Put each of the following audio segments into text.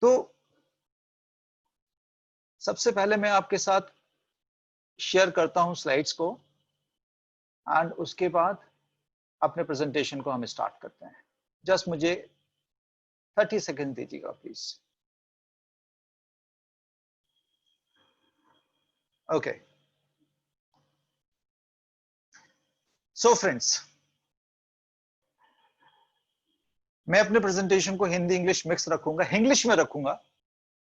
तो सबसे पहले मैं आपके साथ शेयर करता हूं स्लाइड्स को, एंड उसके बाद अपने प्रेजेंटेशन को हम स्टार्ट करते हैं। जस्ट मुझे 30 सेकंड दीजिएगा प्लीज। ओके, सो फ्रेंड्स, मैं अपने प्रेजेंटेशन को हिंदी इंग्लिश मिक्स रखूंगा, इंग्लिश में रखूंगा,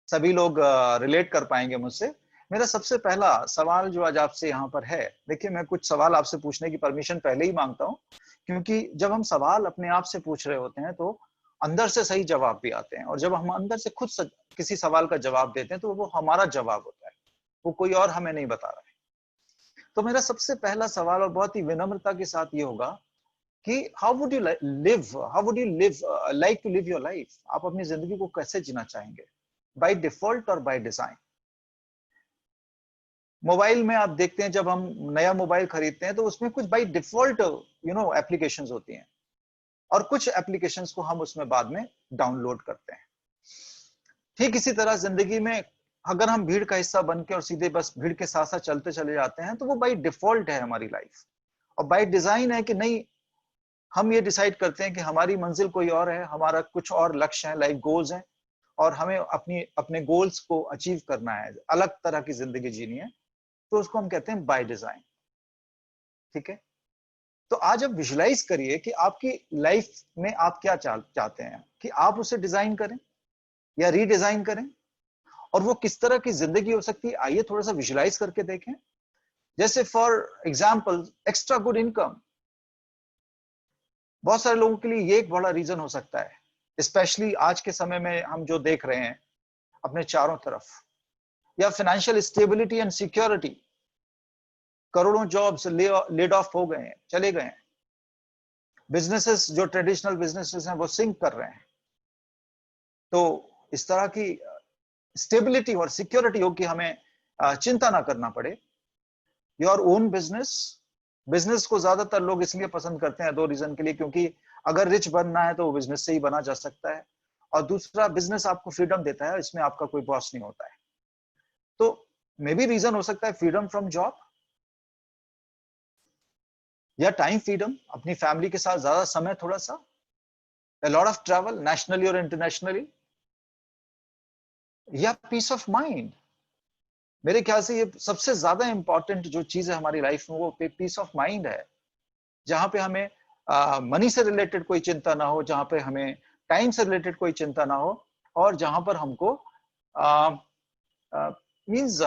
सभी लोग रिलेट कर पाएंगे मुझसे। मेरा सबसे पहला सवाल जो आज आपसे यहाँ पर है, देखिए मैं कुछ सवाल आपसे पूछने की परमिशन पहले ही मांगता हूँ, क्योंकि जब हम सवाल अपने आप से पूछ रहे होते हैं तो अंदर से सही जवाब भी आते हैं, और जब हम अंदर से खुद किसी सवाल का जवाब देते हैं तो वो हमारा जवाब होता है, वो कोई और हमें नहीं बता रहा है। तो मेरा सबसे पहला सवाल और बहुत ही विनम्रता के साथ ये होगा कि how would you live like to live your life, आप अपनी जिंदगी को कैसे जीना चाहेंगे, बाय डिफॉल्ट और बाय डिजाइन। मोबाइल में आप देखते हैं, जब हम नया मोबाइल खरीदते हैं तो उसमें कुछ बाय डिफॉल्ट एप्लीकेशंस होती हैं, और कुछ एप्लीकेशंस को हम उसमें बाद में डाउनलोड करते हैं। ठीक इसी तरह जिंदगी में अगर हम भीड़ का हिस्सा बन के और सीधे बस भीड़ के साथ साथ चलते चले जाते हैं तो वो बाय डिफॉल्ट है हमारी लाइफ, और बाय डिजाइन है कि नहीं, हम ये डिसाइड करते हैं कि हमारी मंजिल कोई और है, हमारा कुछ और लक्ष्य है, लाइफ गोल्स हैं, और हमें अपने गोल्स को अचीव करना है, अलग तरह की जिंदगी जीनी है, तो उसको हम कहते हैं बाय डिजाइन। ठीक है, तो आज आप विजुलाइज करिए कि आपकी लाइफ में आप क्या चाहते हैं, कि आप उसे डिजाइन करें या रीडिजाइन करें, और वो किस तरह की जिंदगी हो सकती है, आइए थोड़ा सा विजुलाइज करके देखें। जैसे for example, extra good income, बहुत सारे लोगों के लिए ये एक बड़ा रीजन हो सकता है, स्पेशली आज के समय में हम जो देख रहे हैं अपने चारों तरफ। या फाइनेंशियल स्टेबिलिटी एंड सिक्योरिटी, करोड़ों जॉब्स लेड ऑफ हो गए हैं, चले गए हैं, बिजनेसेस जो ट्रेडिशनल बिजनेसेस हैं वो सिंक कर रहे हैं। तो इस तरह की स्टेबिलिटी और सिक्योरिटी हो कि हमें चिंता ना करना पड़े। योर ओन बिजनेस, बिजनेस को ज्यादातर लोग इसलिए पसंद करते हैं दो रीजन के लिए, क्योंकि अगर रिच बनना है तो वो बिजनेस से ही बना जा सकता है, और दूसरा बिजनेस आपको फ्रीडम देता है, इसमें आपका कोई बॉस नहीं होता है। तो मे बी रीजन हो सकता है फ्रीडम फ्रॉम जॉब, या टाइम फ्रीडम, अपनी फैमिली के साथ ज्यादा समय, थोड़ा सा, a lot of travel nationally और इंटरनेशनली, या पीस ऑफ माइंड। मेरे ख्याल से ये सबसे ज्यादा इंपॉर्टेंट जो चीज है हमारी लाइफ में, वो पीस ऑफ माइंड है, जहां पे हमें मनी से रिलेटेड कोई चिंता ना हो, जहां पे हमें टाइम से रिलेटेड कोई चिंता ना हो, और जहां पर हमको मींस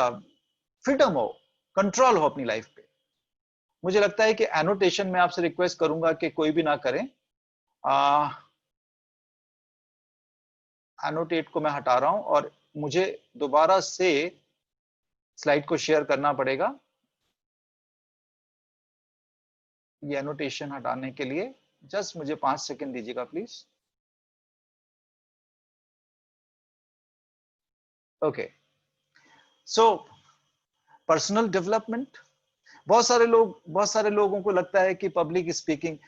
फ्रीडम हो, कंट्रोल हो अपनी लाइफ पे। मुझे लगता है कि एनोटेशन में आपसे रिक्वेस्ट करूंगा कि कोई भी ना करें। एनोटेट को मैं हटा रहा हूं, और मुझे दोबारा से स्लाइड को शेयर करना पड़ेगा। ये एनोटेशन हटाने के लिए जस्ट मुझे 5 सेकंड दीजिएगा please. Okay, so personal development, बहुत सारे लोगों को लगता है कि पब्लिक स्पीकिंग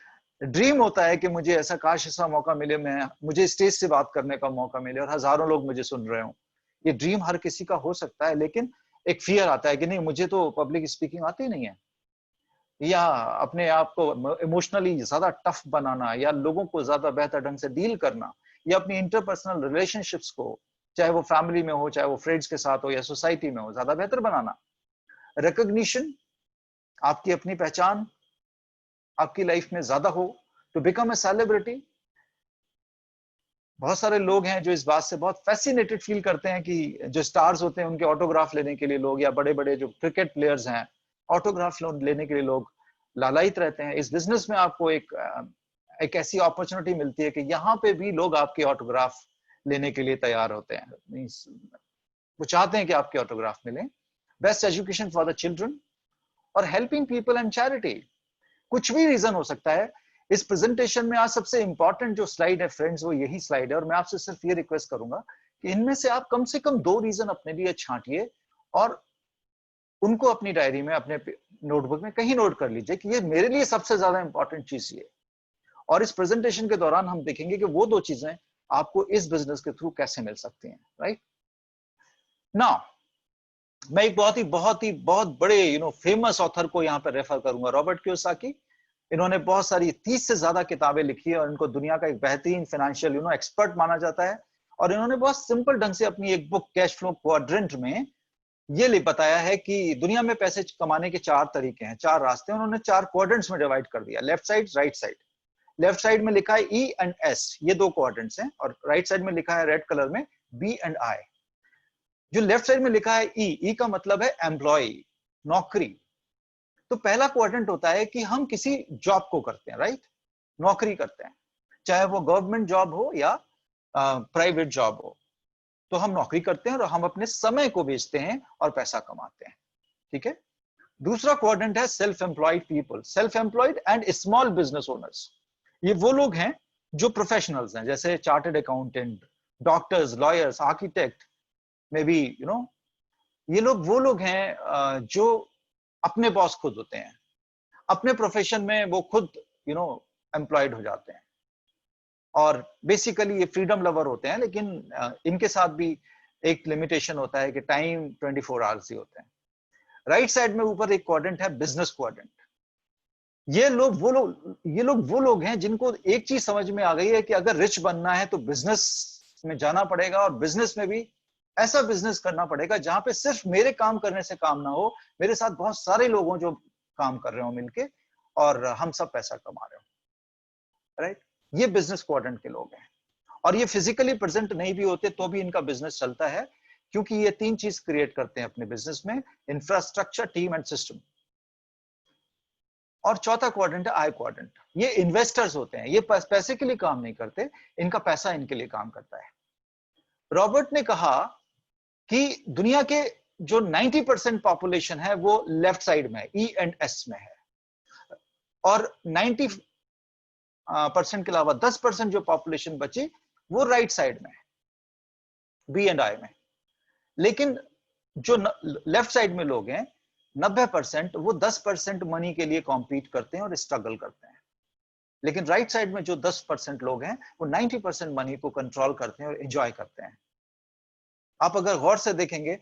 ड्रीम होता है, कि मुझे ऐसा काश ऐसा मौका मिले, मुझे स्टेज से बात करने का मौका मिले और हजारों लोग मुझे सुन रहे हो। ये ड्रीम हर किसी का हो सकता है, लेकिन एक फियर आता है कि नहीं, मुझे तो पब्लिक स्पीकिंग आती नहीं है, या अपने आप को इमोशनली ज्यादा टफ बनाना, या लोगों को ज्यादा बेहतर ढंग से डील करना, या अपनी इंटरपर्सनल रिलेशनशिप्स को, चाहे वो फैमिली में हो, चाहे वो फ्रेंड्स के साथ हो, या सोसाइटी में हो, ज्यादा बेहतर बनाना। रिकॉग्निशन, आपकी अपनी पहचान आपकी लाइफ में ज्यादा हो, टू बिकम ए सेलिब्रिटी। बहुत सारे लोग हैं जो इस बात से बहुत फैसिनेटेड फील करते हैं कि जो स्टार्स होते हैं उनके ऑटोग्राफ लेने के लिए लोग, या बड़े बड़े जो क्रिकेट प्लेयर्स हैं, ऑटोग्राफ लेने के लिए लोग लालायित रहते हैं। इस बिजनेस में आपको एक ऐसी अपॉर्चुनिटी मिलती है कि यहाँ पे भी लोग आपके ऑटोग्राफ लेने के लिए तैयार होते हैं, वो चाहते हैं कि आपके ऑटोग्राफ मिले। Best education for the children, और हेल्पिंग पीपल एंड चैरिटी। कुछ भी रीजन हो सकता है। इस प्रेजेंटेशन में आज सबसे इंपॉर्टेंट जो स्लाइड है फ्रेंड्स, वो यही स्लाइड है, और मैं आपसे सिर्फ ये रिक्वेस्ट करूंगा कि इनमें से आप कम से कम 2 रीजन अपने लिए छांटिए, और उनको अपनी डायरी में, अपने नोटबुक में कहीं नोट कर लीजिए कि ये मेरे लिए सबसे ज्यादा इंपॉर्टेंट चीज ये। और इस प्रेजेंटेशन के दौरान हम देखेंगे कि वो 2 चीजें आपको इस बिजनेस के थ्रू कैसे मिल सकती हैं, राइट? नाउ मैं एक बहुत बड़े फेमस ऑथर को यहाँ पर रेफर करूंगा, रॉबर्ट कियोसाकी। इन्होंने बहुत सारी 30 से ज्यादा किताबें लिखी है और इनको दुनिया का एक बेहतरीन फाइनेंशियल एक्सपर्ट माना जाता है। और इन्होंने बहुत सिंपल ढंग से अपनी एक बुक कैश फ्लो क्वाड्रेंट में ये बताया है कि दुनिया में पैसे कमाने के 4 तरीके हैं, 4 रास्ते हैं। उन्होंने 4 क्वाड्रेंट्स में डिवाइड कर दिया, left side, right side. Left side में लिखा है ई एंड एस, ये 2 क्वाड्रेंट्स हैं, और राइट साइड में लिखा है रेड कलर में बी एंड आई। जो लेफ्ट साइड में लिखा है ई का मतलब है एम्प्लॉय, नौकरी। तो पहला क्वाड्रेंट होता है कि हम किसी जॉब को करते हैं, राइट? नौकरी करते हैं, चाहे वो गवर्नमेंट जॉब हो या प्राइवेट जॉब हो। तो हम नौकरी करते हैं और हम अपने समय को बेचते हैं और पैसा कमाते हैं, ठीक है? दूसरा क्वाड्रेंट है self employed people, self employed and small business owners. ये वो लोग हैं जो प्रोफेशनल्स हैं, जैसे chartered accountant, doctors, lawyers, architect, may be ये लोग वो लोग हैं जो अपने बॉस खुद होते हैं, अपने प्रोफेशन में वो खुद एम्प्लॉयड हो जाते हैं। और बेसिकली ये फ्रीडम लवर होते हैं, लेकिन इनके साथ भी एक लिमिटेशन होता है कि टाइम 24 आवर्स ही होते हैं। राइट साइड में ऊपर एक क्वाड्रेंट है बिजनेस क्वाड्रेंट। ये लोग वो लोग हैं जिनको एक चीज समझ में आ गई है कि अगर रिच बनना है तो बिजनेस में जाना पड़ेगा, और बिजनेस में भी ऐसा बिजनेस करना पड़ेगा जहां पे सिर्फ मेरे काम करने से काम ना हो, मेरे साथ बहुत सारे लोग हों जो काम कर रहे हो मिलके, और हम सब पैसा कमा रहे हो, राइट? ये बिजनेस क्वाड्रेंट के लोग हैं, और ये फिजिकली प्रेजेंट नहीं भी होते तो भी इनका बिजनेस चलता है, क्योंकि ये 3 चीज क्रिएट करते हैं अपने बिजनेस में, इंफ्रास्ट्रक्चर, टीम एंड सिस्टम। और चौथा क्वाड्रेंट है आई क्वाड्रेंट। ये इन्वेस्टर्स होते हैं, ये पैसे के लिए काम नहीं करते, इनका पैसा इनके लिए काम करता है। रॉबर्ट ने कहा कि दुनिया के जो 90% पॉपुलेशन है वो लेफ्ट साइड में, ई एंड एस में है, और 90% के अलावा 10% जो पॉपुलेशन बची वो राइट साइड में है, बी एंड आई में। लेकिन जो लेफ्ट साइड में लोग हैं 90%, वो 10% मनी के लिए कॉम्पीट करते हैं और स्ट्रगल करते हैं। लेकिन राइट साइड में जो 10% लोग हैं वो 90% मनी को कंट्रोल करते हैं और एंजॉय करते हैं। आप अगर गौर से देखेंगे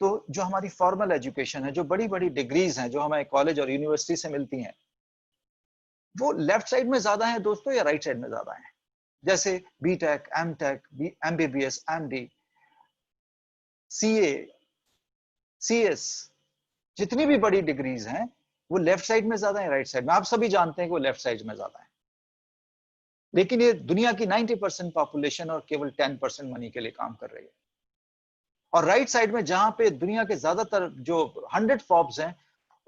तो जो हमारी फॉर्मल एजुकेशन है, जो बड़ी बड़ी डिग्रीज हैं जो हमें कॉलेज और यूनिवर्सिटी से मिलती हैं, वो लेफ्ट साइड में ज्यादा है दोस्तों या राइट साइड में ज्यादा है? जैसे BTech, MTech, MBBS, MD, CA, CS, जितनी भी बड़ी डिग्रीज हैं वो लेफ्ट साइड में ज्यादा है, राइट साइड में? आप सभी जानते हैं कि वो लेफ्ट साइड में ज्यादा है। लेकिन ये दुनिया की 90% पॉपुलेशन और केवल 10% मनी के लिए काम कर रही है। और राइट साइड में जहां पे दुनिया के ज्यादातर जो 100 फॉर्ब्स हैं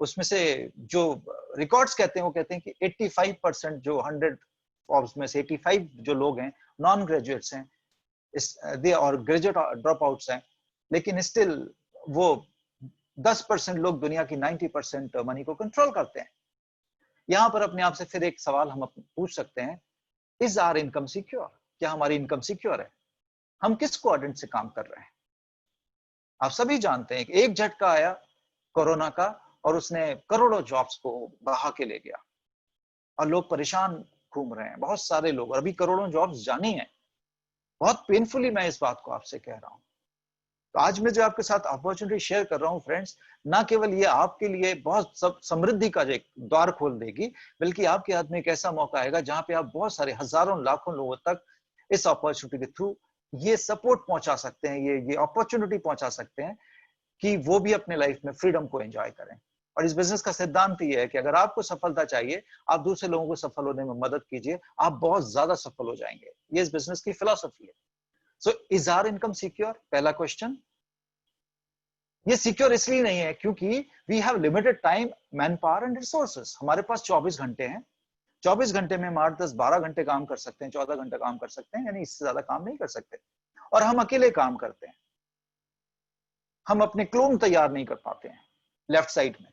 उसमें से जो रिकॉर्ड्स कहते हैं वो कहते हैं कि 85% जो 100 फॉर्ब्स में से 85 जो लोग हैं नॉन ग्रेजुएट्स हैं, दे और ग्रेजुएट ड्रॉप आउट्स हैं, लेकिन स्टिल वो 10% लोग दुनिया की 90% मनी को कंट्रोल करते हैं। यहां पर अपने आप से फिर एक सवाल हम पूछ सकते हैं, इज आवर इनकम सिक्योर? क्या हमारी इनकम सिक्योर है? हम किस क्वाड्रेंट से काम कर रहे हैं? आप सभी जानते हैं कि एक झटका आया कोरोना का और उसने करोड़ों जॉब्स को बहा के ले गया, और लोग परेशान घूम रहे हैं, बहुत सारे लोग, और अभी करोड़ों जॉब्स जानी है। बहुत पेनफुली मैं इस बात को आपसे कह रहा हूं। तो आज मैं जो आपके साथ अपॉर्चुनिटी शेयर कर रहा हूं फ्रेंड्स, ना केवल ये आपके लिए बहुत समृद्धि का एक द्वार खोल देगी, बल्कि आपके हाथ में एक ऐसा मौका आएगा जहां पे आप बहुत सारे हजारों लाखों लोगों तक इस अपॉर्चुनिटी के थ्रू ये सपोर्ट पहुंचा सकते हैं, ये अपॉर्चुनिटी पहुंचा सकते हैं कि वो भी अपने लाइफ में फ्रीडम को एंजॉय करें। और इस बिजनेस का सिद्धांत ये है कि अगर आपको सफलता चाहिए, आप दूसरे लोगों को सफल होने में मदद कीजिए, आप बहुत ज्यादा सफल हो जाएंगे। ये इस बिजनेस की फिलॉसफी है। So is our income secure? पहला क्वेश्चन। ये सिक्योर इसलिए नहीं है क्योंकि we have limited time, man power and resources. हमारे पास 24 घंटे हैं। 24 घंटे में हम 8, 10, 12 घंटे काम कर सकते हैं, 14 घंटे काम कर सकते हैं, यानी इससे ज्यादा काम नहीं कर सकते। और हम अकेले काम करते हैं, हम अपने क्लोन तैयार नहीं कर पाते हैं लेफ्ट साइड में।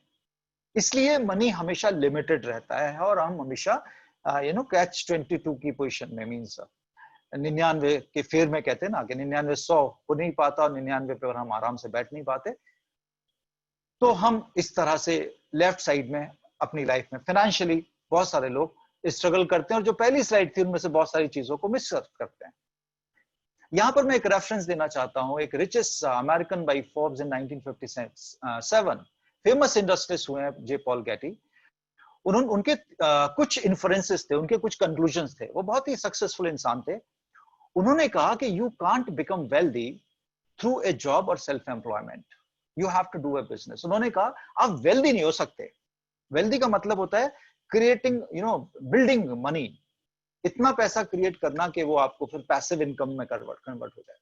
इसलिए मनी हमेशा लिमिटेड रहता है और हम हमेशा कैच 22 की पोजीशन में, मींस 99 के फेर में कहते हैं ना कि 99 100 हो नहीं पाता और 99 पे हम आराम से बैठ नहीं पाते। तो हम इस तरह से लेफ्ट साइड में अपनी लाइफ में फाइनेंशियली बहुत सारे लोग स्ट्रगल करते हैं, और जो पहली स्लाइड थी उनमें से बहुत सारी चीजों को मिस करते हैं। यहां पर मैं एक रेफरेंस देना चाहता हूं, एक रिचेस्ट अमेरिकन बाय फोर्ब्स इन 1957 फेमस इंडस्ट्रियलिस्ट हुए हैं जे पॉल गेटी। उन्होंने उनके कुछ इन्फ्रेंसेस थे, उनके कुछ कंक्लूजन्स थे, वो बहुत ही सक्सेसफुल इंसान थे। उन्होंने कहा कि you can't become wealthy through a job और self employment, you have to do a business. उन्होंने कहा आप वेल्दी नहीं हो सकते। वेल्दी का मतलब होता है क्रिएटिंग, बिल्डिंग मनी, इतना पैसा क्रिएट करना कि वो आपको फिर पैसिव इनकम में कन्वर्ट हो जाए।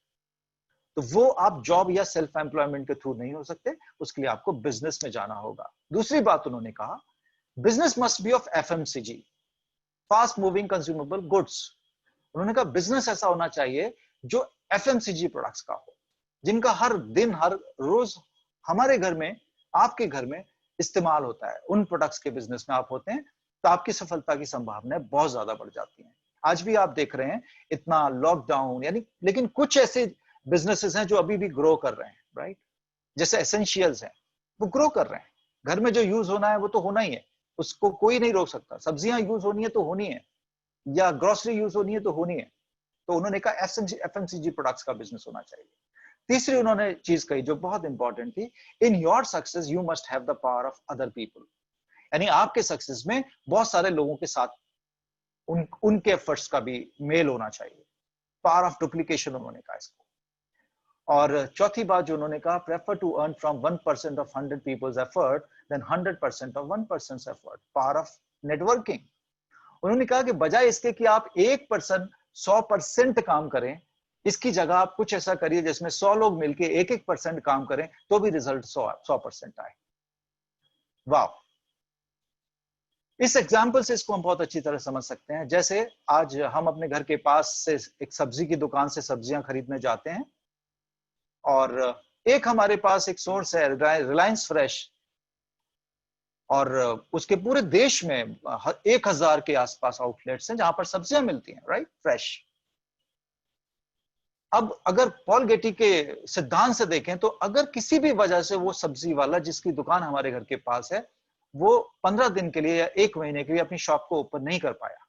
तो वो आप जॉब या सेल्फ एम्प्लॉयमेंट के थ्रू नहीं हो सकते, उसके लिए आपको बिजनेस में जाना होगा। दूसरी बात उन्होंने कहा, business must be of FMCG, fast moving consumable goods. उन्होंने कहा बिजनेस ऐसा होना चाहिए जो एफएमसीजी प्रोडक्ट्स का हो, जिनका हर दिन हर रोज हमारे घर में, आपके घर में इस्तेमाल होता है। उन प्रोडक्ट्स के बिजनेस में आप होते हैं तो आपकी सफलता की संभावनाएं बहुत ज्यादा बढ़ जाती हैं। आज भी आप देख रहे हैं इतना लॉकडाउन, यानी लेकिन कुछ ऐसे बिजनेसेस हैं जो अभी भी ग्रो कर रहे हैं, राइट? जैसे एसेंशियल्स हैं, वो ग्रो कर रहे हैं। घर में जो यूज होना है वो तो होना ही है, उसको कोई नहीं रोक सकता। सब्जियां यूज होनी है तो होनी है, या ग्रोसरी यूज होनी है तो होनी है। तो उन्होंने कहा एफएमसीजी प्रोडक्ट्स का बिजनेस होना चाहिए। तीसरी उन्होंने चीज कही जो बहुत इंपॉर्टेंट थी, in your success you must have the power of other people. यानी आपके सक्सेस में बहुत सारे लोगों के साथ उनके एफर्ट्स का भी मेल होना चाहिए। पावर ऑफ डुप्लीकेशन उन्होंने कहा इसको। और चौथी बात जो उन्होंने कहा, prefer to earn from 1% of 100 people's effort than 100% of 1% effort, power of networking. उन्होंने कहा कि बजाय इसके कि आप 1% 100% काम करें, इसकी जगह आप कुछ ऐसा करिए जिसमें 100 लोग मिलकर 1% काम करें तो भी रिजल्ट 100% आए। वाह! इस एग्जाम्पल से इसको हम बहुत अच्छी तरह समझ सकते हैं। जैसे आज हम अपने घर के पास से एक सब्जी की दुकान से सब्जियां खरीदने जाते हैं, और एक हमारे पास एक सोर्स है रिलायंस फ्रेश, और उसके पूरे देश में 1000 के आसपास आउटलेट्स हैं जहां पर सब्जियां मिलती हैं, राइट, फ्रेश। अब अगर पॉल गेटी के सिद्धांत से देखें तो अगर किसी भी वजह से वो सब्जी वाला जिसकी दुकान हमारे घर के पास है, वो 15 दिन के लिए या 1 महीने के लिए अपनी शॉप को ओपन नहीं कर पाया,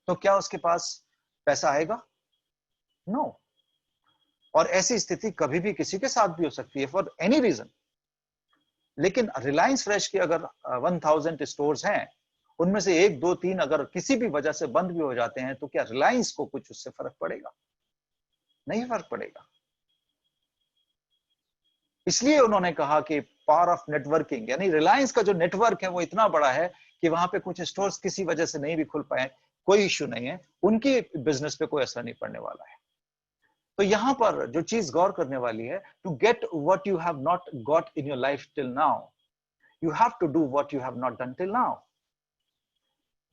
तो क्या उसके पास पैसा आएगा? नो। और ऐसी स्थिति कभी भी किसी के साथ भी हो सकती है फॉर एनी रीजन। लेकिन रिलायंस फ्रेश के अगर 1000 स्टोर्स हैं, उनमें से 1 2 3 अगर किसी भी वजह से बंद भी हो जाते हैं, तो क्या रिलायंस को कुछ उससे फर्क पड़ेगा? नहीं फर्क पड़ेगा। इसलिए उन्होंने कहा कि पावर ऑफ नेटवर्किंग, यानी रिलायंस का जो नेटवर्क है वो इतना बड़ा है कि वहां पे कुछ स्टोर्स किसी वजह से नहीं भी खुल पाए, कोई इश्यू नहीं है, उनकी बिजनेस पे कोई असर नहीं पड़ने वाला है। तो यहां पर जो चीज गौर करने वाली है, to get what you have not got in your life till now, you have to do what you have not done till now.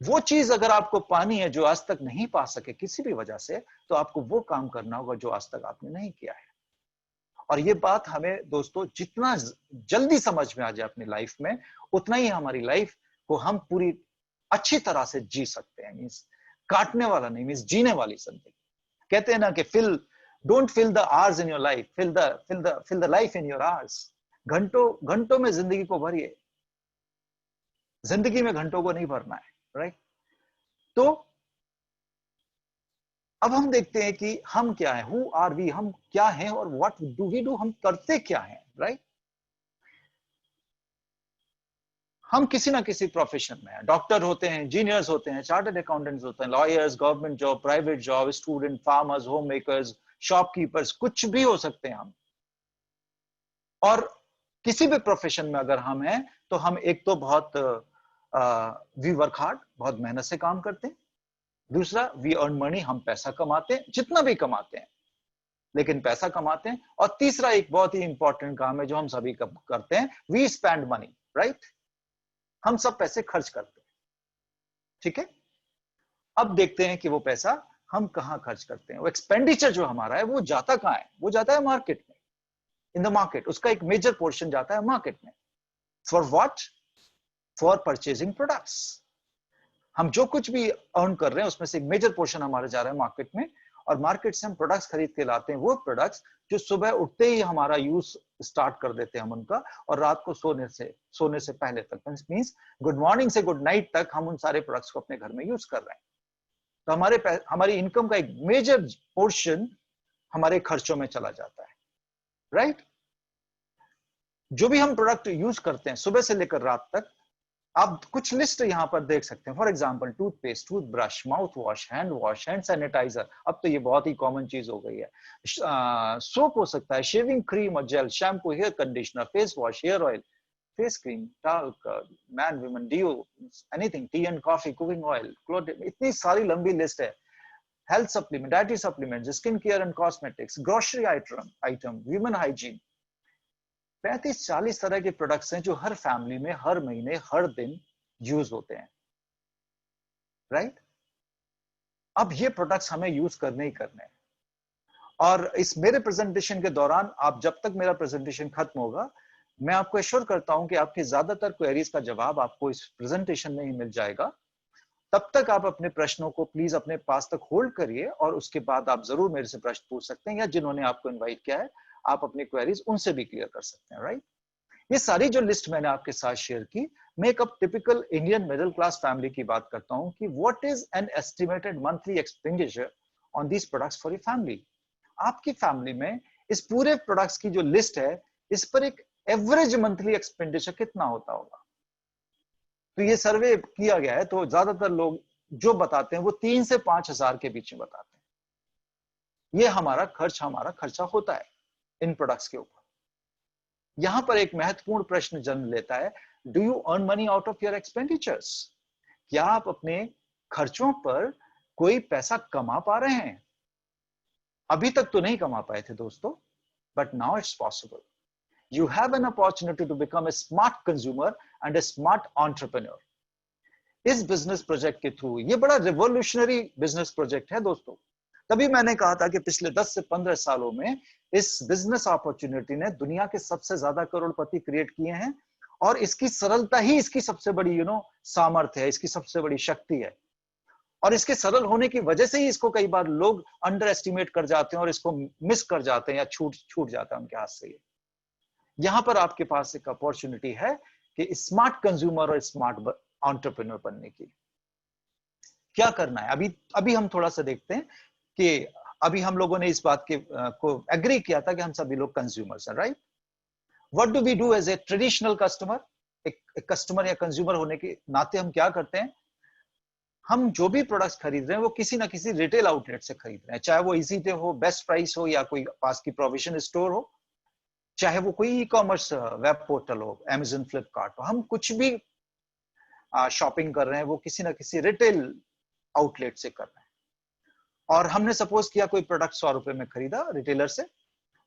वो चीज अगर आपको पानी है जो आज तक नहीं पा सके किसी भी वजह से, तो आपको वो काम करना होगा जो आज तक आपने नहीं किया है। और ये बात हमें दोस्तों जितना जल्दी समझ में आ जाए अपनी लाइफ में, उतना ही हमारी लाइफ को हम पूरी अच्छी तरह से जी सकते हैं। मींस काटने वाला नहीं, मींस जीने वाली जिंदगी। कहते हैं ना कि don't fill the hours in your life, fill the life in your hours. घंटों घंटों में जिंदगी को भरिए, जिंदगी में घंटों को नहीं भरना है, राइट? तो अब हम देखते हैं कि हम क्या हैं, हु आर वी, हम क्या हैं और व्हाट डू वी डू, हम करते क्या हैं, राइट? हम किसी ना किसी प्रोफेशन में हैं। डॉक्टर होते हैं, इंजीनियर्स होते हैं, चार्टर्ड अकाउंटेंट्स होते हैं, lawyers, government job, private job, student, farmers, home makers, shopkeepers, कुछ भी हो सकते हैं हम। और किसी भी प्रोफेशन में अगर हम हैं तो हम एक तो बहुत वी वर्क हार्ड, बहुत मेहनत से काम करते हैं। दूसरा, वी अर्न मनी, हम पैसा कमाते हैं, जितना भी कमाते हैं लेकिन पैसा कमाते हैं। और तीसरा एक बहुत ही इंपॉर्टेंट काम है जो हम सभी करते हैं, वी स्पेंड मनी, राइट? हम सब पैसे खर्च करते हैं, ठीक है? अब देखते हैं कि वो पैसा हम कहां खर्च करते हैं। वो एक्सपेंडिचर जो हमारा है वो जाता कहां है? वो जाता है मार्केट में, इन द मार्केट। उसका एक मेजर पोर्शन जाता है मार्केट में। For what? For purchasing products. हम जो कुछ भी अर्न कर रहे हैं उसमें से एक मेजर पोर्शन हमारा जा रहा है मार्केट में, और मार्केट से हम प्रोडक्ट्स खरीद के लाते हैं, वो प्रोडक्ट्स जो सुबह उठते ही हमारा यूज स्टार्ट कर देते हैं हम उनका, और रात को सोने से पहले तक, मींस गुड मॉर्निंग से गुड नाइट तक हम उन सारे प्रोडक्ट्स को अपने घर में यूज कर रहे हैं। तो हमारी इनकम का एक मेजर पोर्शन हमारे खर्चों में चला जाता है, राइट? जो भी हम प्रोडक्ट यूज करते हैं सुबह से लेकर रात तक, आप कुछ लिस्ट यहां पर देख सकते हैं। For example toothpaste, toothbrush, mouth wash, hand sanitiser, अब तो ये बहुत ही कॉमन चीज हो गई है। सोप हो सकता है, शेविंग क्रीम और gel, shampoo, hair conditioner, face wash, hair oil, face cream, talc, man women deo, anything, tea and coffee, cooking oil, clothing, इतनी सारी लंबी लिस्ट है। Health supplement, dietary supplement, skin care and cosmetics, grocery item, human hygiene, 35-40 तरह के products हैं जो हर family में हर महीने हर दिन यूज होते हैं, राइट? अब ये प्रोडक्ट्स हमें यूज करने ही करने हैं। और इस मेरे प्रेजेंटेशन के दौरान, आप जब तक मेरा प्रेजेंटेशन खत्म होगा, मैं आपको एश्योर करता हूं कि आपकी ज्यादातर क्वेरीज का जवाब आपको इस प्रेजेंटेशन में ही मिल जाएगा। तब तक आप अपने प्रश्नों को प्लीज अपने पास तक होल्ड करिए, और उसके बाद आप जरूर मेरे से प्रश्न पूछ सकते हैं, या जिन्होंने आपको इन्वाइट किया है आप अपनी क्वेरीज उनसे भी क्लियर कर सकते हैं, राइट? ये सारी जो लिस्ट मैंने आपके साथ शेयर की, मैं एक अब typical Indian middle class family की बात करता हूं कि what is an estimated monthly expenditure on these products for your family. आपकी फैमिली में इस पूरे प्रोडक्ट्स की जो लिस्ट है, इस पर एक एवरेज मंथली एक्सपेंडिचर कितना होता होगा? तो ये सर्वे किया गया है, तो ज्यादातर लोग जो बताते हैं वो 3 से 5 हजार के बीच में बताते हैं। ये हमारा खर्चा होता है इन प्रोडक्ट्स के ऊपर। यहां पर एक महत्वपूर्ण प्रश्न जन्म लेता है, do you earn money out of your expenditures? क्या आप अपने खर्चों पर कोई पैसा कमा पा रहे हैं? अभी तक तो नहीं कमा पाए थे दोस्तों, but now it's possible. You have an opportunity to become a smart consumer and a smart entrepreneur. इस बिजनेस प्रोजेक्ट के थ्रू, ये बड़ा रिवोल्यूशनरी बिजनेस प्रोजेक्ट है दोस्तों। तभी मैंने कहा था कि पिछले 10 से 15 सालों में इस बिजनेस अपॉर्चुनिटी ने दुनिया के सबसे ज्यादा करोड़पति क्रिएट किए हैं, और इसकी सरलता ही इसकी सबसे बड़ी सामर्थ्य है, इसकी सबसे बड़ी शक्ति है। और इसके सरल होने की वजह से ही इसको कई बार लोग अंडर एस्टिमेट कर जाते हैं और इसको मिस कर जाते हैं, या छूट जाता है उनके हाथ से। यहां पर आपके पास एक अपॉर्चुनिटी है कि स्मार्ट कंज्यूमर और स्मार्ट एंटरप्रेन्योर बनने की। क्या करना है? अभी हम थोड़ा सा देखते हैं कि अभी हम लोगों ने इस बात के को एग्री किया था कि हम सभी लोग कंज्यूमर्स हैं, right? What do we do as a traditional customer? एक कस्टमर या कंज्यूमर होने के नाते हम क्या करते हैं? हम जो भी प्रोडक्ट्स खरीद रहे हैं वो किसी ना किसी रिटेल आउटलेट से खरीद रहे हैं, चाहे वो इजी पे हो, बेस्ट प्राइस हो, या कोई पास की प्रोविजन स्टोर हो, चाहे वो कोई ई कॉमर्स वेब पोर्टल हो, Amazon, फ्लिपकार्ट हो। हम कुछ भी शॉपिंग कर रहे हैं वो किसी ना किसी रिटेल आउटलेट से कर रहे हैं। और हमने सपोज किया कोई प्रोडक्ट 100 रुपए में खरीदा रिटेलर से,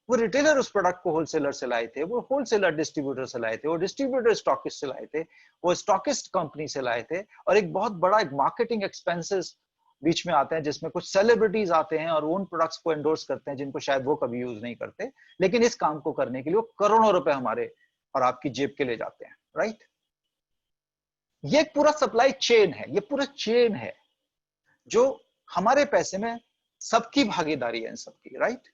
वो रिटेलर उस प्रोडक्ट को होलसेलर से लाए थे, वो होलसेलर डिस्ट्रीब्यूटर से लाए थे, वो डिस्ट्रीब्यूटर स्टॉकिस्ट से लाए थे, वो स्टॉकिस्ट कंपनी से लाए थे, और एक बहुत बड़ा एक मार्केटिंग एक्सपेंसेस बीच में आते हैं, जिसमें कुछ सेलिब्रिटीज आते हैं और उन प्रोडक्ट्स को एंडोर्स करते हैं जिनको शायद वो कभी यूज नहीं करते, लेकिन इस काम को करने के लिए वो करोड़ों रुपए हमारे और आपकी जेब के ले जाते हैं, राइट? ये एक पूरा सप्लाई चेन है, ये पूरा चेन है जो हमारे पैसे में सबकी भागीदारी है, इन सबकी, राइट?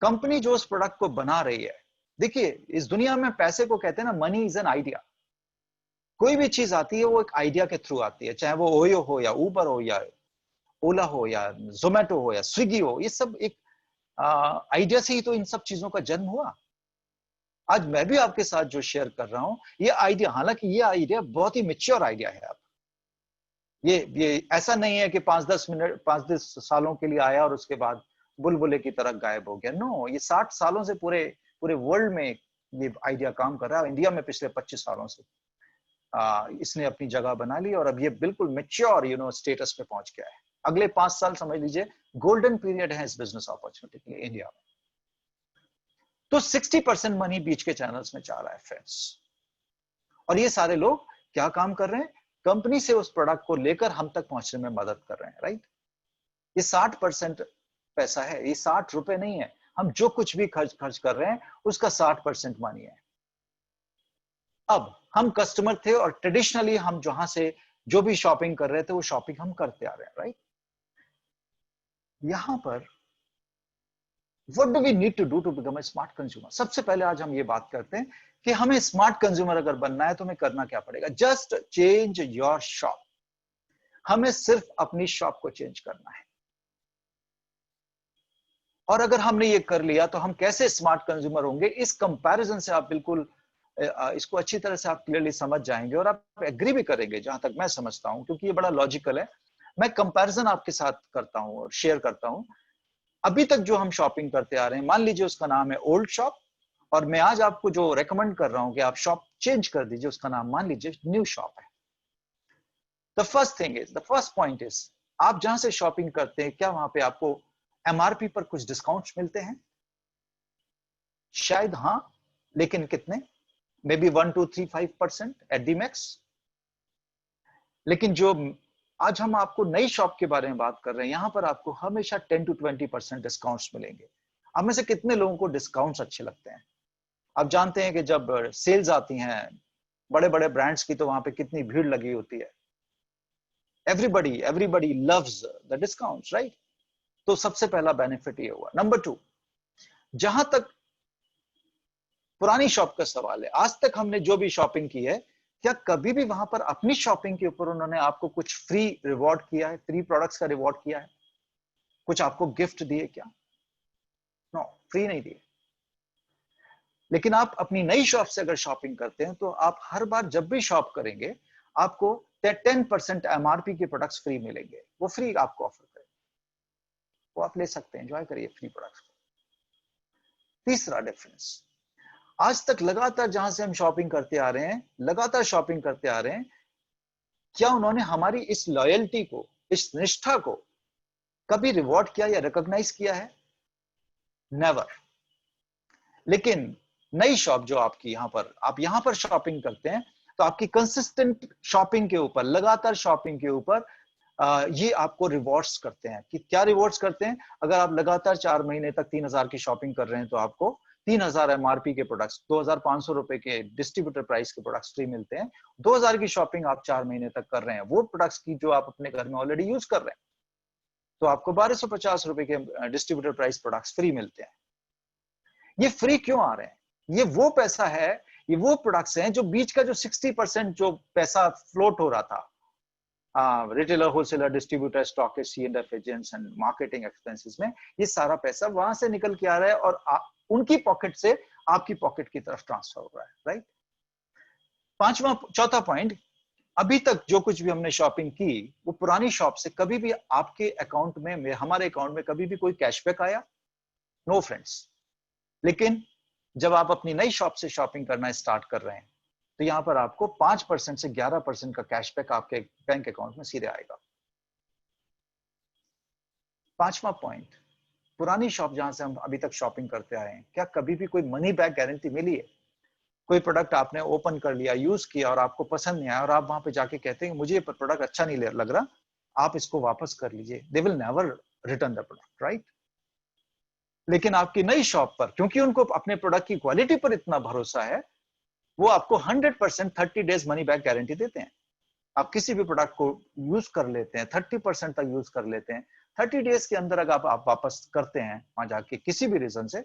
कंपनी जो उस प्रोडक्ट को बना रही है, देखिए इस दुनिया में पैसे को कहते हैं ना, मनी इज एन आइडिया। कोई भी चीज आती है वो एक आइडिया के थ्रू आती है, चाहे वो ओयो हो या ऊबर हो या ओला हो या जोमेटो हो या स्विगी हो, ये सब एक आइडिया से ही तो इन सब चीजों का जन्म हुआ। आज मैं भी आपके साथ जो शेयर कर रहा हूं ये आइडिया, हालांकि ये आइडिया बहुत ही मैच्योर आइडिया है। आप ये ऐसा नहीं है कि 5-10 सालों के लिए आया और उसके बाद बुलबुले की तरह गायब हो गया। नो, ये 60 सालों से पूरे पूरे वर्ल्ड में ये आइडिया काम कर रहा है। इंडिया में पिछले 25 सालों से इसने अपनी जगह बना ली, और अब ये बिल्कुल मैच्योर स्टेटस पे पहुंच गया है। अगले 5 साल समझ लीजिए गोल्डन पीरियड है इस बिजनेस अपॉर्चुनिटी के लिए इंडिया में। तो 60% मनी बीच के चैनल्स में जा रहा है फ्रेंड्स, और ये सारे लोग क्या काम कर रहे हैं? कंपनी से उस प्रोडक्ट को लेकर हम तक पहुंचने में मदद कर रहे हैं, राइट? ये 60% पैसा है, ये 60 रुपए नहीं है। हम जो कुछ भी खर्च कर रहे हैं उसका 60% मनी है। अब हम कस्टमर थे, और ट्रेडिशनली हम जहां से जो भी शॉपिंग कर रहे थे वो शॉपिंग हम करते आ रहे हैं, राइट? यहां पर what do we need to do to become a smart consumer? सबसे पहले आज हम ये बात करते हैं कि हमें स्मार्ट कंज्यूमर अगर बनना है तो हमें करना क्या पड़ेगा। Just change your shop. हमें सिर्फ अपनी शॉप को चेंज करना है। और अगर हमने ये कर लिया तो हम कैसे स्मार्ट कंज्यूमर होंगे, इस कंपैरिजन से आप बिल्कुल इसको अच्छी तरह से आप क्लियरली समझ जाएंगे और आप एग्री भी करेंगे, जहां तक मैं समझता हूं, क्योंकि ये बड़ा लॉजिकल है। मैं कंपैरिजन आपके साथ करता हूं और शेयर करता हूं। अभी तक जो हम शॉपिंग करते आ रहे हैं, मान लीजिए उसका नाम है ओल्ड शॉप, और मैं आज आपको जो रेकमेंड कर रहा हूं कि आप शॉप चेंज कर दीजिए, उसका नाम मान लीजिए न्यू शॉप है। द फर्स्ट पॉइंट इज, आप जहां से शॉपिंग करते हैं, क्या वहां पे आपको एमआरपी पर कुछ डिस्काउंट्स मिलते हैं? शायद हाँ, लेकिन कितने? May be 1 to 3 5% at the max. लेकिन जो आज हम आपको नई शॉप के बारे में बात कर रहे हैं, यहां पर आपको हमेशा 10 to 20% डिस्काउंट्स मिलेंगे। आप में से कितने लोगों को डिस्काउंट्स अच्छे लगते हैं? आप जानते हैं कि जब सेल्स आती हैं बड़े बड़े ब्रांड्स की, तो वहां पे कितनी भीड़ लगी होती है। Everybody loves the discounts, right? तो सबसे पहला बेनिफिट ये हुआ। नंबर 2, जहां तक पुरानी शॉप का सवाल है, आज तक हमने जो भी शॉपिंग की है, क्या कभी भी वहां पर अपनी शॉपिंग के ऊपर उन्होंने आपको कुछ फ्री रिवॉर्ड किया है, फ्री प्रोडक्ट्स का रिवॉर्ड किया है, कुछ आपको गिफ्ट दिए क्या? नो, फ्री नहीं दिए। लेकिन आप अपनी नई शॉप से अगर शॉपिंग करते हैं, तो आप हर बार जब भी शॉप करेंगे, आपको 10% एमआरपी के प्रोडक्ट्स फ्री मिलेंगे। वो फ्री आपको ऑफर करें, वो आप ले सकते हैं, एंजॉय करिए फ्री प्रोडक्ट्स को। तीसरा डिफरेंस, आज तक लगातार जहां से हम शॉपिंग करते आ रहे हैं, लगातार शॉपिंग करते आ रहे हैं, क्या उन्होंने हमारी इस लॉयल्टी को, इस निष्ठा को कभी रिवॉर्ड किया या रिकॉग्नाइज किया है? नेवर। लेकिन नई शॉप जो आपकी आप यहां पर शॉपिंग करते हैं, तो आपकी कंसिस्टेंट शॉपिंग के ऊपर, लगातार शॉपिंग के ऊपर ये आपको रिवॉर्ड्स करते हैं। कि क्या रिवॉर्ड्स करते हैं? अगर आप लगातार 4 महीने तक 3,000 की शॉपिंग कर रहे हैं, तो आपको 3,000 एमआरपी के प्रोडक्ट्स, 2,500 रुपए के डिस्ट्रीब्यूटर प्राइस के प्रोडक्ट्स फ्री मिलते हैं। 2,000 की शॉपिंग आप 4 महीने तक कर रहे हैं, वो प्रोडक्ट्स की जो आप अपने घर में ऑलरेडी यूज कर रहे हैं, तो आपको 1,250 रुपए के डिस्ट्रीब्यूटर प्राइस प्रोडक्ट्स फ्री मिलते हैं। ये फ्री क्यों आ रहे हैं? ये वो पैसा है, ये वो प्रोडक्ट्स हैं जो बीच का जो 60% जो पैसा फ्लोट हो रहा था, retailer, wholesaler, distributor, stockist, C&F agents and marketing expenses में, ये सारा पैसा वहां से निकल के आ रहा है और उनकी पॉकेट से आपकी पॉकेट की तरफ ट्रांसफर हो रहा है, राइट? चौथा पॉइंट, अभी तक जो कुछ भी हमने शॉपिंग की, वो पुरानी शॉप से कभी भी आपके अकाउंट में, हमारे अकाउंट में कभी भी कोई कैशबैक आया? No friends. लेकिन जब आप अपनी नई शॉप से शॉपिंग करना स्टार्ट कर रहे हैं, तो यहां पर आपको 5% से 11% का कैशबैक आपके बैंक अकाउंट में सीधे आएगा। पांचवा पॉइंट, पुरानी शॉप जहां से हम अभी तक शॉपिंग करते आए हैं, क्या कभी भी कोई मनी बैक गारंटी मिली है? कोई प्रोडक्ट आपने ओपन कर लिया, यूज किया और आपको पसंद नहीं आया, और आप वहां पे जाके कहते हैं मुझे ये प्रोडक्ट अच्छा नहीं लग रहा, आप इसको वापस कर लीजिए, they will never return the product, right? लेकिन आपकी नई शॉप पर, क्योंकि उनको अपने प्रोडक्ट की क्वालिटी पर इतना भरोसा है, वो आपको 100% 30 डेज मनी बैक गारंटी देते हैं। आप किसी भी प्रोडक्ट को यूज कर लेते हैं, 30% तक यूज कर लेते हैं, 30 डेज के अंदर अगर आप वापस करते हैं वहां जाके किसी भी रीजन से,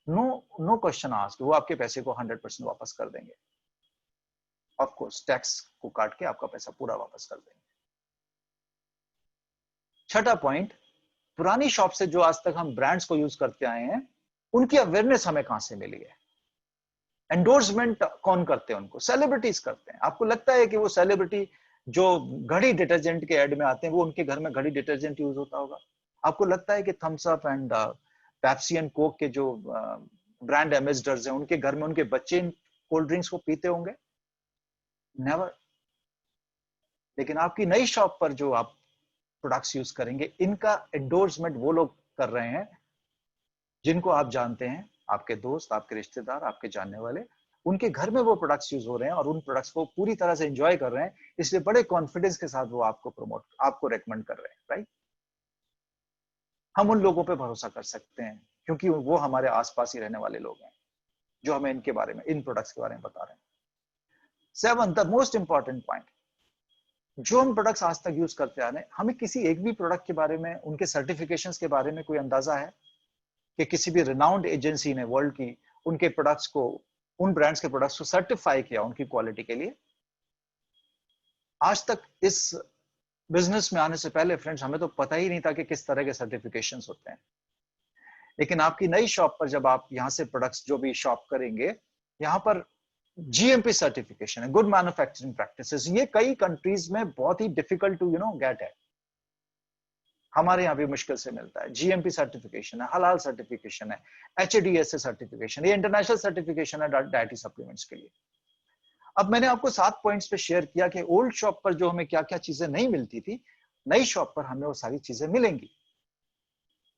नो नो क्वेश्चन आस्क्ड, वो आपके पैसे को 100% वापस कर देंगे। ऑफ कोर्स टैक्स को काट के आपका पैसा पूरा वापस कर देंगे। छठा पॉइंट, पुरानी शॉप से जो आज तक हम ब्रांड्स को यूज करते आए हैं, उनकी अवेयरनेस हमें कहां से मिली है? एंडोर्समेंट कौन करते हैं? उनको सेलिब्रिटीज करते हैं। आपको लगता है कि वो सेलिब्रिटी जो घड़ी डिटर्जेंट के एड में आते हैं, वो उनके घर में घड़ी डिटर्जेंट यूज होता होगा? आपको लगता है कि Thums Up and Pepsi and Coke के जो ब्रांड एम्बेसडर्स हैं, उनके घर में उनके बच्चे कोल्ड ड्रिंक्स को पीते होंगे? नेवर। लेकिन आपकी नई शॉप पर जो आप प्रोडक्ट्स यूज करेंगे, इनका एंडोर्समेंट वो लोग कर रहे हैं जिनको आप जानते हैं, आपके दोस्त, आपके रिश्तेदार, आपके जानने वाले, उनके घर में वो प्रोडक्ट्स यूज हो रहे हैं और उन प्रोडक्ट्स को पूरी तरह से एंजॉय कर रहे हैं, इसलिए बड़े कॉन्फिडेंस के साथ वो आपको रेकमेंड कर रहे हैं, राइट? हम उन लोगों पे भरोसा कर सकते हैं क्योंकि वो हमारे आसपास ही रहने वाले लोग हैं जो हमें इनके बारे में, इन प्रोडक्ट्स के बारे में बता रहे हैं। 7, द मोस्ट इंपॉर्टेंट पॉइंट, जो हम प्रोडक्ट्स आज तक यूज करते आ रहे हैं, हमें किसी एक भी प्रोडक्ट के बारे में, उनके सर्टिफिकेशंस के बारे में कोई अंदाजा है कि किसी भी रिनाउंड एजेंसी ने वर्ल्ड की उनके प्रोडक्ट्स को, उन ब्रांड्स के प्रोडक्ट्स को सर्टिफाई किया उनकी क्वालिटी के लिए? आज तक इस बिजनेस में आने से पहले फ्रेंड्स, हमें तो पता ही नहीं था कि किस तरह के सर्टिफिकेशंस होते हैं। लेकिन आपकी नई शॉप पर जब आप यहाँ से प्रोडक्ट्स जो भी शॉप करेंगे, यहाँ पर जीएमपी सर्टिफिकेशन है, गुड मैन्युफैक्चरिंग प्रैक्टिसेस, ये कई कंट्रीज में बहुत ही डिफिकल्ट टू गेट है। हमारे यहाँ भी मुश्किल से मिलता है। जीएमपी सर्टिफिकेशन है, हलाल सर्टिफिकेशन है, एचएडीएसए सर्टिफिकेशन, ये इंटरनेशनल सर्टिफिकेशन है डाइटरी सप्लीमेंट्स के लिए। अब मैंने आपको 7 पॉइंट्स पे शेयर किया कि ओल्ड शॉप पर जो हमें क्या क्या चीजें नहीं मिलती थी, नई शॉप पर हमें वो सारी चीजें मिलेंगी।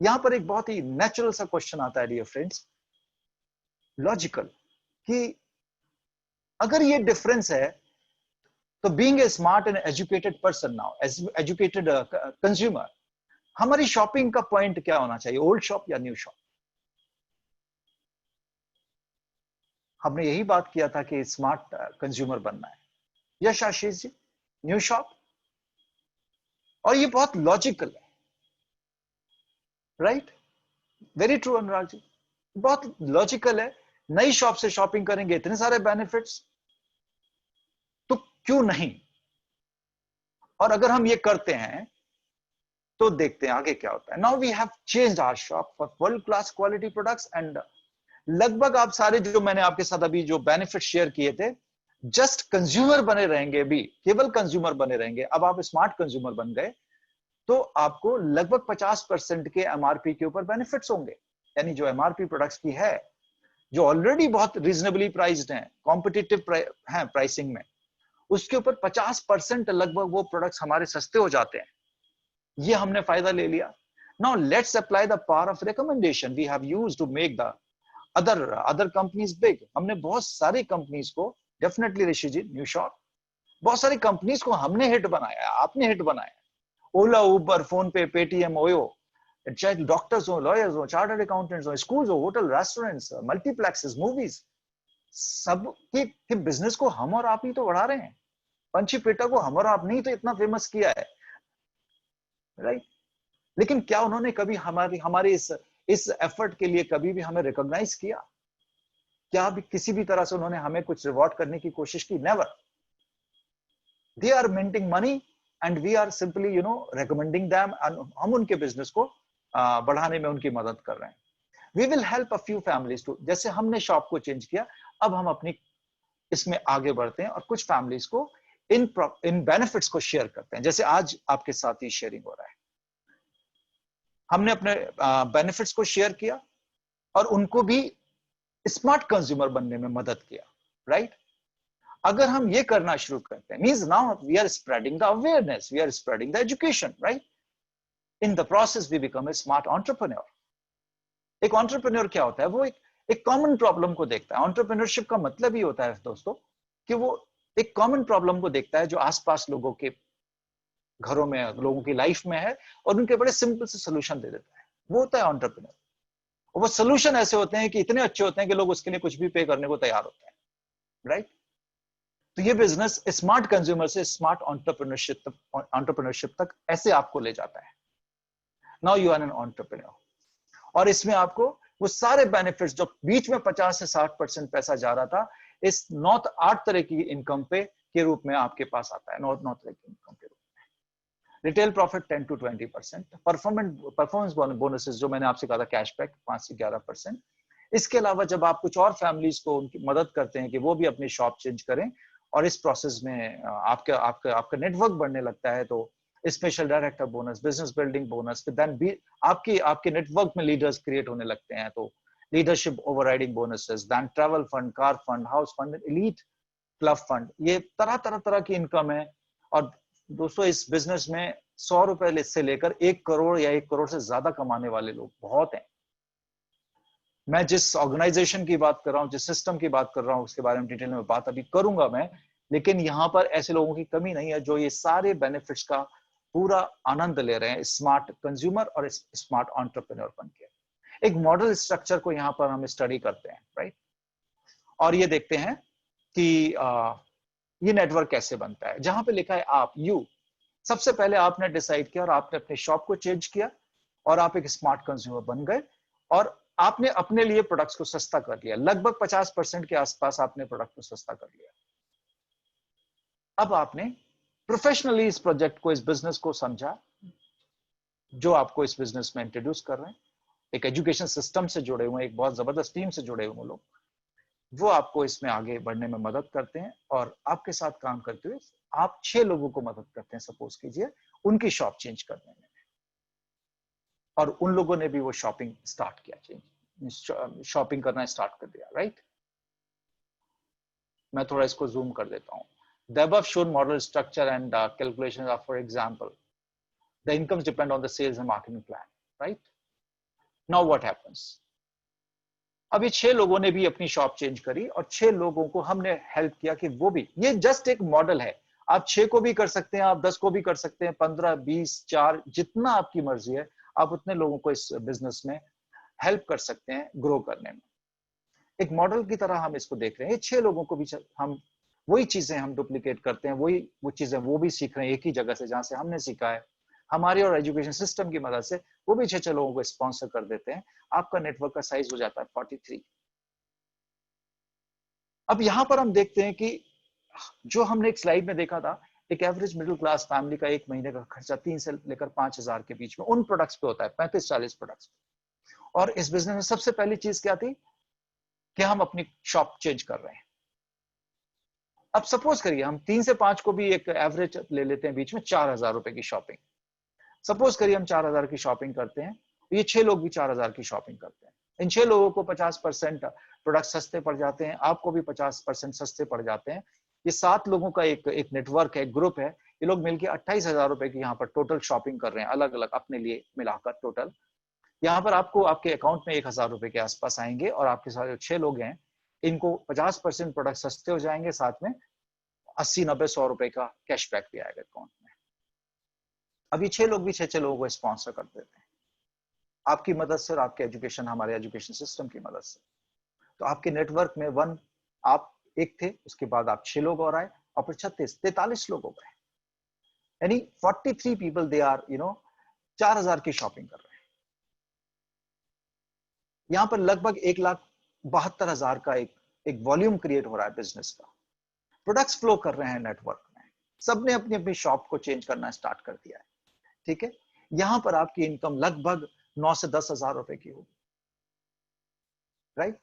यहां पर एक बहुत ही नेचुरल सा क्वेश्चन आता है डियर फ्रेंड्स, लॉजिकल, कि अगर ये डिफरेंस है तो being a smart and educated person now, educated consumer, हमारी शॉपिंग का पॉइंट क्या होना चाहिए, ओल्ड शॉप या न्यू शॉप? हमने यही बात किया था कि स्मार्ट कंज्यूमर बनना है। यश आशीष जी, न्यू शॉप। और ये बहुत लॉजिकल है, right? Very true Anurag ji, बहुत लॉजिकल है। नई शॉप से शॉपिंग करेंगे, इतने सारे बेनिफिट्स, तो क्यों नहीं? और अगर हम ये करते हैं तो देखते हैं आगे क्या होता है। Now we have changed our shop for world class quality products and लगभग आप सारे जो मैंने आपके साथ अभी जो बेनिफिट शेयर किए थे, जस्ट कंज्यूमर बने रहेंगे, भी केवल कंज्यूमर बने रहेंगे। अब आप स्मार्ट कंज्यूमर बन गए तो आपको लगभग 50% के एमआरपी के ऊपर बेनिफिट्स होंगे। यानी जो एमआरपी प्रोडक्ट्स की है, जो ऑलरेडी बहुत रीजनेबली प्राइस्ड हैं, कॉम्पिटिटिव हैं प्राइसिंग में, उसके ऊपर 50% लगभग वो प्रोडक्ट्स हमारे सस्ते हो जाते हैं। ये हमने फायदा ले लिया। Now let's apply the power of recommendation we have used to make the other companies big. हमने बहुत सारी कंपनीज को, definitely Rishi ji, new shop, बहुत सारी कंपनीज को हमने हिट बनाया, आपने हिट बनाया। ओला, उबर, फोन पे, पेटीएम, ओयो, चाहे डॉक्टर्स हो, लॉयर्स हो, चार्टर्ड अकाउंटेंट्स हो, स्कूल्स हो, होटल, रेस्टोरेंट्स, मल्टीप्लेक्सेस, मूवीज, सब के बिजनेस को हम और आप ही तो बढ़ा रहे हैं। पंछी पेटा को हम और आप नहीं तो इतना फेमस किया है, राइट? लेकिन क्या उन्होंने कभी हमारे इस एफर्ट के लिए कभी भी हमें रिकॉग्नाइज किया? क्या भी किसी भी तरह से उन्होंने हमें कुछ रिवॉर्ड करने की कोशिश की? Never. They are minting money and we are simply recommending them, हम उनके बिजनेस को बढ़ाने में उनकी मदद कर रहे हैं। We will help a few families to, जैसे हमने शॉप को चेंज किया, अब हम अपनी इसमें आगे बढ़ते हैं और कुछ फैमिलीज को इन बेनिफिट्स को शेयर करते हैं, जैसे आज आपके साथ ही शेयरिंग हो रहा है। हमने अपने बेनिफिट्स को शेयर किया और उनको भी स्मार्ट कंज्यूमर बनने में मदद किया, राइट? अगर हम ये करना शुरू करते हैं, means now we are spreading the awareness, we are spreading the education, right? In the process we become a smart entrepreneur. एक एंटरप्रेन्योर क्या होता है? वो एक कॉमन प्रॉब्लम को देखता है। एंटरप्रेन्योरशिप का मतलब ही होता है दोस्तों कि वो एक कॉमन प्रॉब्लम को देखता है जो आसपास लोगों के घरों में, लोगों की लाइफ में है, और उनके बड़े सिंपल से सोल्यूशन दे देता है। वो होता है एंटरप्रेन्योर। और वो सोल्यूशन ऐसे होते हैं कि इतने अच्छे होते हैं कि लोग उसके लिए कुछ भी पे करने को तैयार होते हैं, राइट? तो ये बिजनेस स्मार्ट कंज्यूमर से स्मार्ट एंटरप्रेन्योरशिप तक ऐसे आपको ले जाता है। Now you are an entrepreneur, और इसमें आपको वो सारे बेनिफिट्स जो बीच में 50 से 60% पैसा जा रहा था, इस 8 तरह की इनकम पे के रूप में आपके पास आता है। 9 तरह की इनकम के रूप में retail profit 10 to 20%, performance bonuses जो मैंने आपसे कहा था, कैशबैक 5 से 11%। इसके अलावा जब आप कुछ और फैमिलीज को उनकी मदद करते हैं कि वो भी अपनी शॉप चेंज करें, और इस प्रोसेस में आपका नेटवर्क बढ़ने लगता है, तो special director bonus, business building bonus, then भी आपके नेटवर्क में लीडर्स क्रिएट होने लगते हैं, तो leadership overriding bonuses, then travel fund, car fund, house fund, elite club fund, ये तरह की इनकम है। और दोस्तों इस बिजनेस में 100 रुपए से लेकर 1 करोड़ या 1 करोड़ से ज्यादा कमाने वाले लोग बहुत हैं। मैं जिस ऑर्गेनाइजेशन की बात कर रहा हूँ, जिस सिस्टम की बात कर रहा हूँ, उसके बारे में डिटेल में बात अभी करूंगा मैं, लेकिन यहाँ पर ऐसे लोगों की कमी नहीं है जो ये सारे बेनिफिट्स का पूरा आनंद ले रहे हैं, स्मार्ट कंज्यूमर और स्मार्ट एंटरप्रेन्योर बन के। एक मॉडल स्ट्रक्चर को यहाँ पर हम स्टडी करते हैं, राइट? और ये देखते हैं कि ये नेटवर्क कैसे बनता है। जहां पे लिखा है आप, यू, सबसे पहले आपने डिसाइड किया और आपने अपने शॉप को चेंज किया और आप एक स्मार्ट कंज्यूमर बन गए, और आपने अपने लिए प्रोडक्ट्स को सस्ता कर लिया। लगभग 50% के आसपास आपने प्रोडक्ट को सस्ता कर लिया। अब आपने प्रोफेशनली इस प्रोजेक्ट को, इस बिजनेस को समझा जो आपको इस बिजनेस में इंट्रोड्यूस कर रहे हैं, एक एजुकेशन सिस्टम से जुड़े हुए, एक बहुत जबरदस्त टीम से जुड़े हुए लोग, वो आपको इसमें आगे बढ़ने में मदद करते हैं। और आपके साथ काम करते हुए आप 6 लोगों को मदद करते हैं, सपोज कीजिए, उनकी शॉप चेंज करने में, और उन लोगों ने भी वो शॉपिंग स्टार्ट किया, चेंज शॉपिंग करना स्टार्ट कर दिया, राइट। मैं थोड़ा इसको जूम कर देता हूँ। The above shown model structure and calculations are, for example, the incomes depend on the sales and marketing plan, right? Now what happens? अभी 6 लोगों ने भी अपनी शॉप चेंज करी और 6 लोगों को हमने हेल्प किया कि वो भी, ये जस्ट एक मॉडल है, आप 6 को भी कर सकते हैं, आप 10 को भी कर सकते हैं, 15, 20, 4, जितना आपकी मर्जी है, आप उतने लोगों को इस बिजनेस में हेल्प कर सकते हैं ग्रो करने में। एक मॉडल की तरह हम इसको देख रहे हैं। ये 6 लोगों को भी हम वही चीजें हम डुप्लीकेट करते हैं, वही वो चीजें वो भी सीख रहे हैं एक ही जगह से जहां से हमने सीखा है, हमारी और एजुकेशन सिस्टम की मदद से वो भी 6 लोगों को स्पॉन्सर कर देते हैं। आपका नेटवर्क का साइज हो जाता है 43। अब यहां पर हम देखते हैं कि जो हमने एक स्लाइड में देखा था, एक एवरेज मिडिल क्लास फैमिली का एक महीने का खर्चा 3 से लेकर 5,000 के बीच में उन प्रोडक्ट्स पे होता है, 35-40 प्रोडक्ट्स। और इस बिजनेस में सबसे पहली चीज क्या थी कि हम अपनी शॉप चेंज कर रहे हैं। अब सपोज करिए हम 3 से 5 को भी एक एवरेज ले लेते हैं, बीच में 4,000 रुपए की शॉपिंग। सपोज करिए हम 4,000 की शॉपिंग करते हैं, ये 6 लोग भी 4,000 की शॉपिंग करते हैं। इन 6 लोगों को 50% प्रोडक्ट सस्ते पड़ जाते हैं, आपको भी 50% सस्ते पड़ जाते हैं। ये 7 लोगों का एक नेटवर्क है, ग्रुप है। ये लोग मिलकर 28,000 रुपए की यहाँ पर टोटल शॉपिंग कर रहे हैं, अलग अलग अपने लिए मिलाकर टोटल। यहाँ पर आपको आपके अकाउंट में 1,000 रुपए के आसपास आएंगे, और आपके साथ जो 6 लोग हैं इनको 50% प्रोडक्ट सस्ते हो जाएंगे, साथ में 80, 90, 100 रुपए का कैशबैक भी आएगा अकाउंट में। अभी 6 लोग भी 6 लोगों को स्पॉन्सर कर देते हैं आपकी मदद से और आपके एजुकेशन, हमारे एजुकेशन सिस्टम की मदद से। तो आपके नेटवर्क में आप एक थे, उसके बाद आप 6 लोग और आए, और फिर 36, 43 लोग हो गए। यानी 43 पीपल, दे आर 4,000 की शॉपिंग कर रहे हैं। यहां पर लगभग 1,72,000 का एक वॉल्यूम क्रिएट हो रहा है बिजनेस का। प्रोडक्ट्स फ्लो कर रहे हैं नेटवर्क में, सबने अपनी अपनी शॉप को चेंज करना स्टार्ट कर दिया है, ठीक है। यहां पर आपकी इनकम लगभग 9 से 10,000 रुपए की होगी, राइट।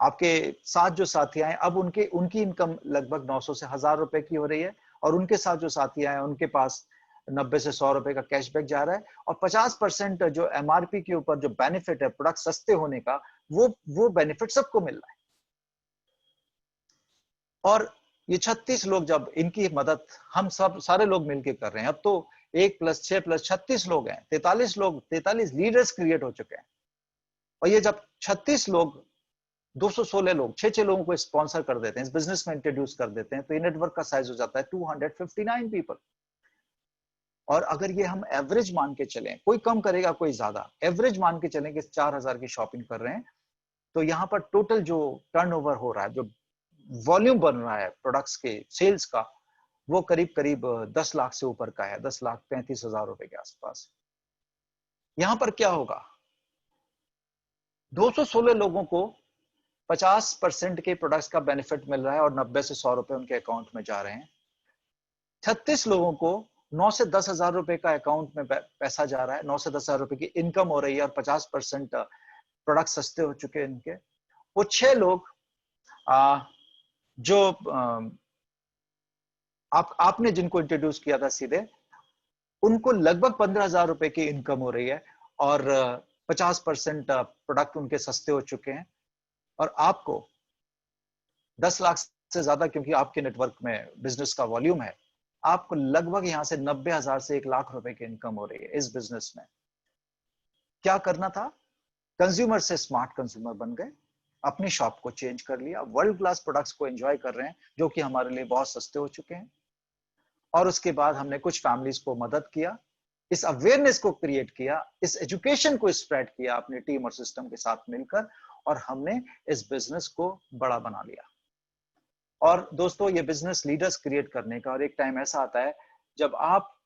आपके साथ जो साथी आए, अब उनकी इनकम लगभग 900 से 1,000 रुपए की हो रही है, और उनके साथ जो साथी आए उनके पास 90 से 100 रुपए का कैशबैक जा रहा है, और 50% जो एमआरपी के ऊपर जो बेनिफिट है प्रोडक्ट सस्ते होने का, वो बेनिफिट सबको मिल रहा है। और ये 36 लोग, जब इनकी मदद हम सब सारे लोग मिलकर कर रहे हैं, अब तो 1 + 6 + 36 लोग हैं, 43 लीडर्स क्रिएट हो चुके हैं। और ये जब 36 लोग, 216 लोग 6 लोगों को स्पॉन्सर कर देते हैं, इस बिजनेस में इंट्रोड्यूस कर देते हैं, तो ये नेटवर्क का साइज हो जाता है 259 पीपल। और अगर ये हम एवरेज मान के चलें, कोई कम करेगा कोई ज्यादा, एवरेज मान के चलें कि 4,000 की शॉपिंग कर रहे हैं, तो यहाँ पर टोटल जो टर्नओवर हो रहा है, जो वॉल्यूम बन रहा है प्रोडक्ट्स के सेल्स का, वो करीब करीब 10 लाख से ऊपर का है, 10,35,000 रुपए के आसपास। यहां पर क्या होगा, 216 लोगों को 50% के प्रोडक्ट्स का बेनिफिट मिल रहा है, और 90 से 100 रुपए उनके अकाउंट में जा रहे हैं। 36 लोगों को 9 से 10,000 रुपए का अकाउंट में पैसा जा रहा है, 9 से 10,000 रुपए की इनकम हो रही है, और 50% प्रोडक्ट सस्ते हो चुके हैं इनके। वो 6 लोग जो आपने जिनको इंट्रोड्यूस किया था सीधे, उनको लगभग 15,000 रुपए की इनकम हो रही है, और 50% प्रोडक्ट उनके सस्ते हो चुके हैं, और आपको 10 लाख से ज्यादा, क्योंकि आपके नेटवर्क में बिजनेस का वॉल्यूम है, आपको लगभग यहां से 90,000 से 1 लाख रुपए की इनकम हो रही है इस बिजनेस में। क्या करना था, कंज्यूमर से स्मार्ट कंज्यूमर बन गए, अपनी शॉप को चेंज कर लिया, वर्ल्ड क्लास प्रोडक्ट्स को एंजॉय कर रहे हैं जो कि हमारे लिए बहुत सस्ते हो चुके हैं। और उसके बाद हमने कुछ फैमिलीज को मदद किया, इस अवेयरनेस को क्रिएट किया, इस एजुकेशन को स्प्रेड किया अपनी टीम और सिस्टम के साथ मिलकर, और हमने इस बिजनेस को बड़ा बना लिया। और दोस्तों, ये बिजनेस लीडर्स क्रिएट करने का, और एक टाइम ऐसा आता है जब आप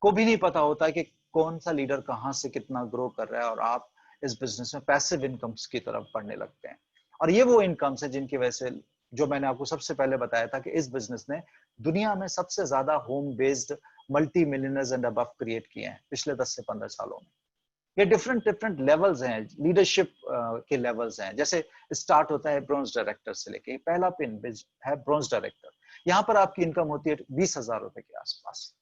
को भी नहीं पता होता है कि कौन सा लीडर कहां से कितना ग्रो कर रहा है, और आप इस बिजनेस में पैसिव इनकम्स की तरफ बढ़ने लगते हैं। और ये वो इनकम्स है जिनकी वजह से, जो मैंने आपको सबसे पहले बताया था, कि इस बिजनेस ने दुनिया में सबसे ज्यादा home based multi millionaires and above create किए हैं पिछले 10 से 15 सालों में। ये डिफरेंट डिफरेंट लेवल्स हैं, लीडरशिप के लेवल्स हैं। जैसे स्टार्ट होता है ब्रॉन्ज डायरेक्टर से लेके, पहला पिन है ब्रॉन्ज डायरेक्टर। यहाँ पर आपकी इनकम होती है 20,000 रुपए के आसपास।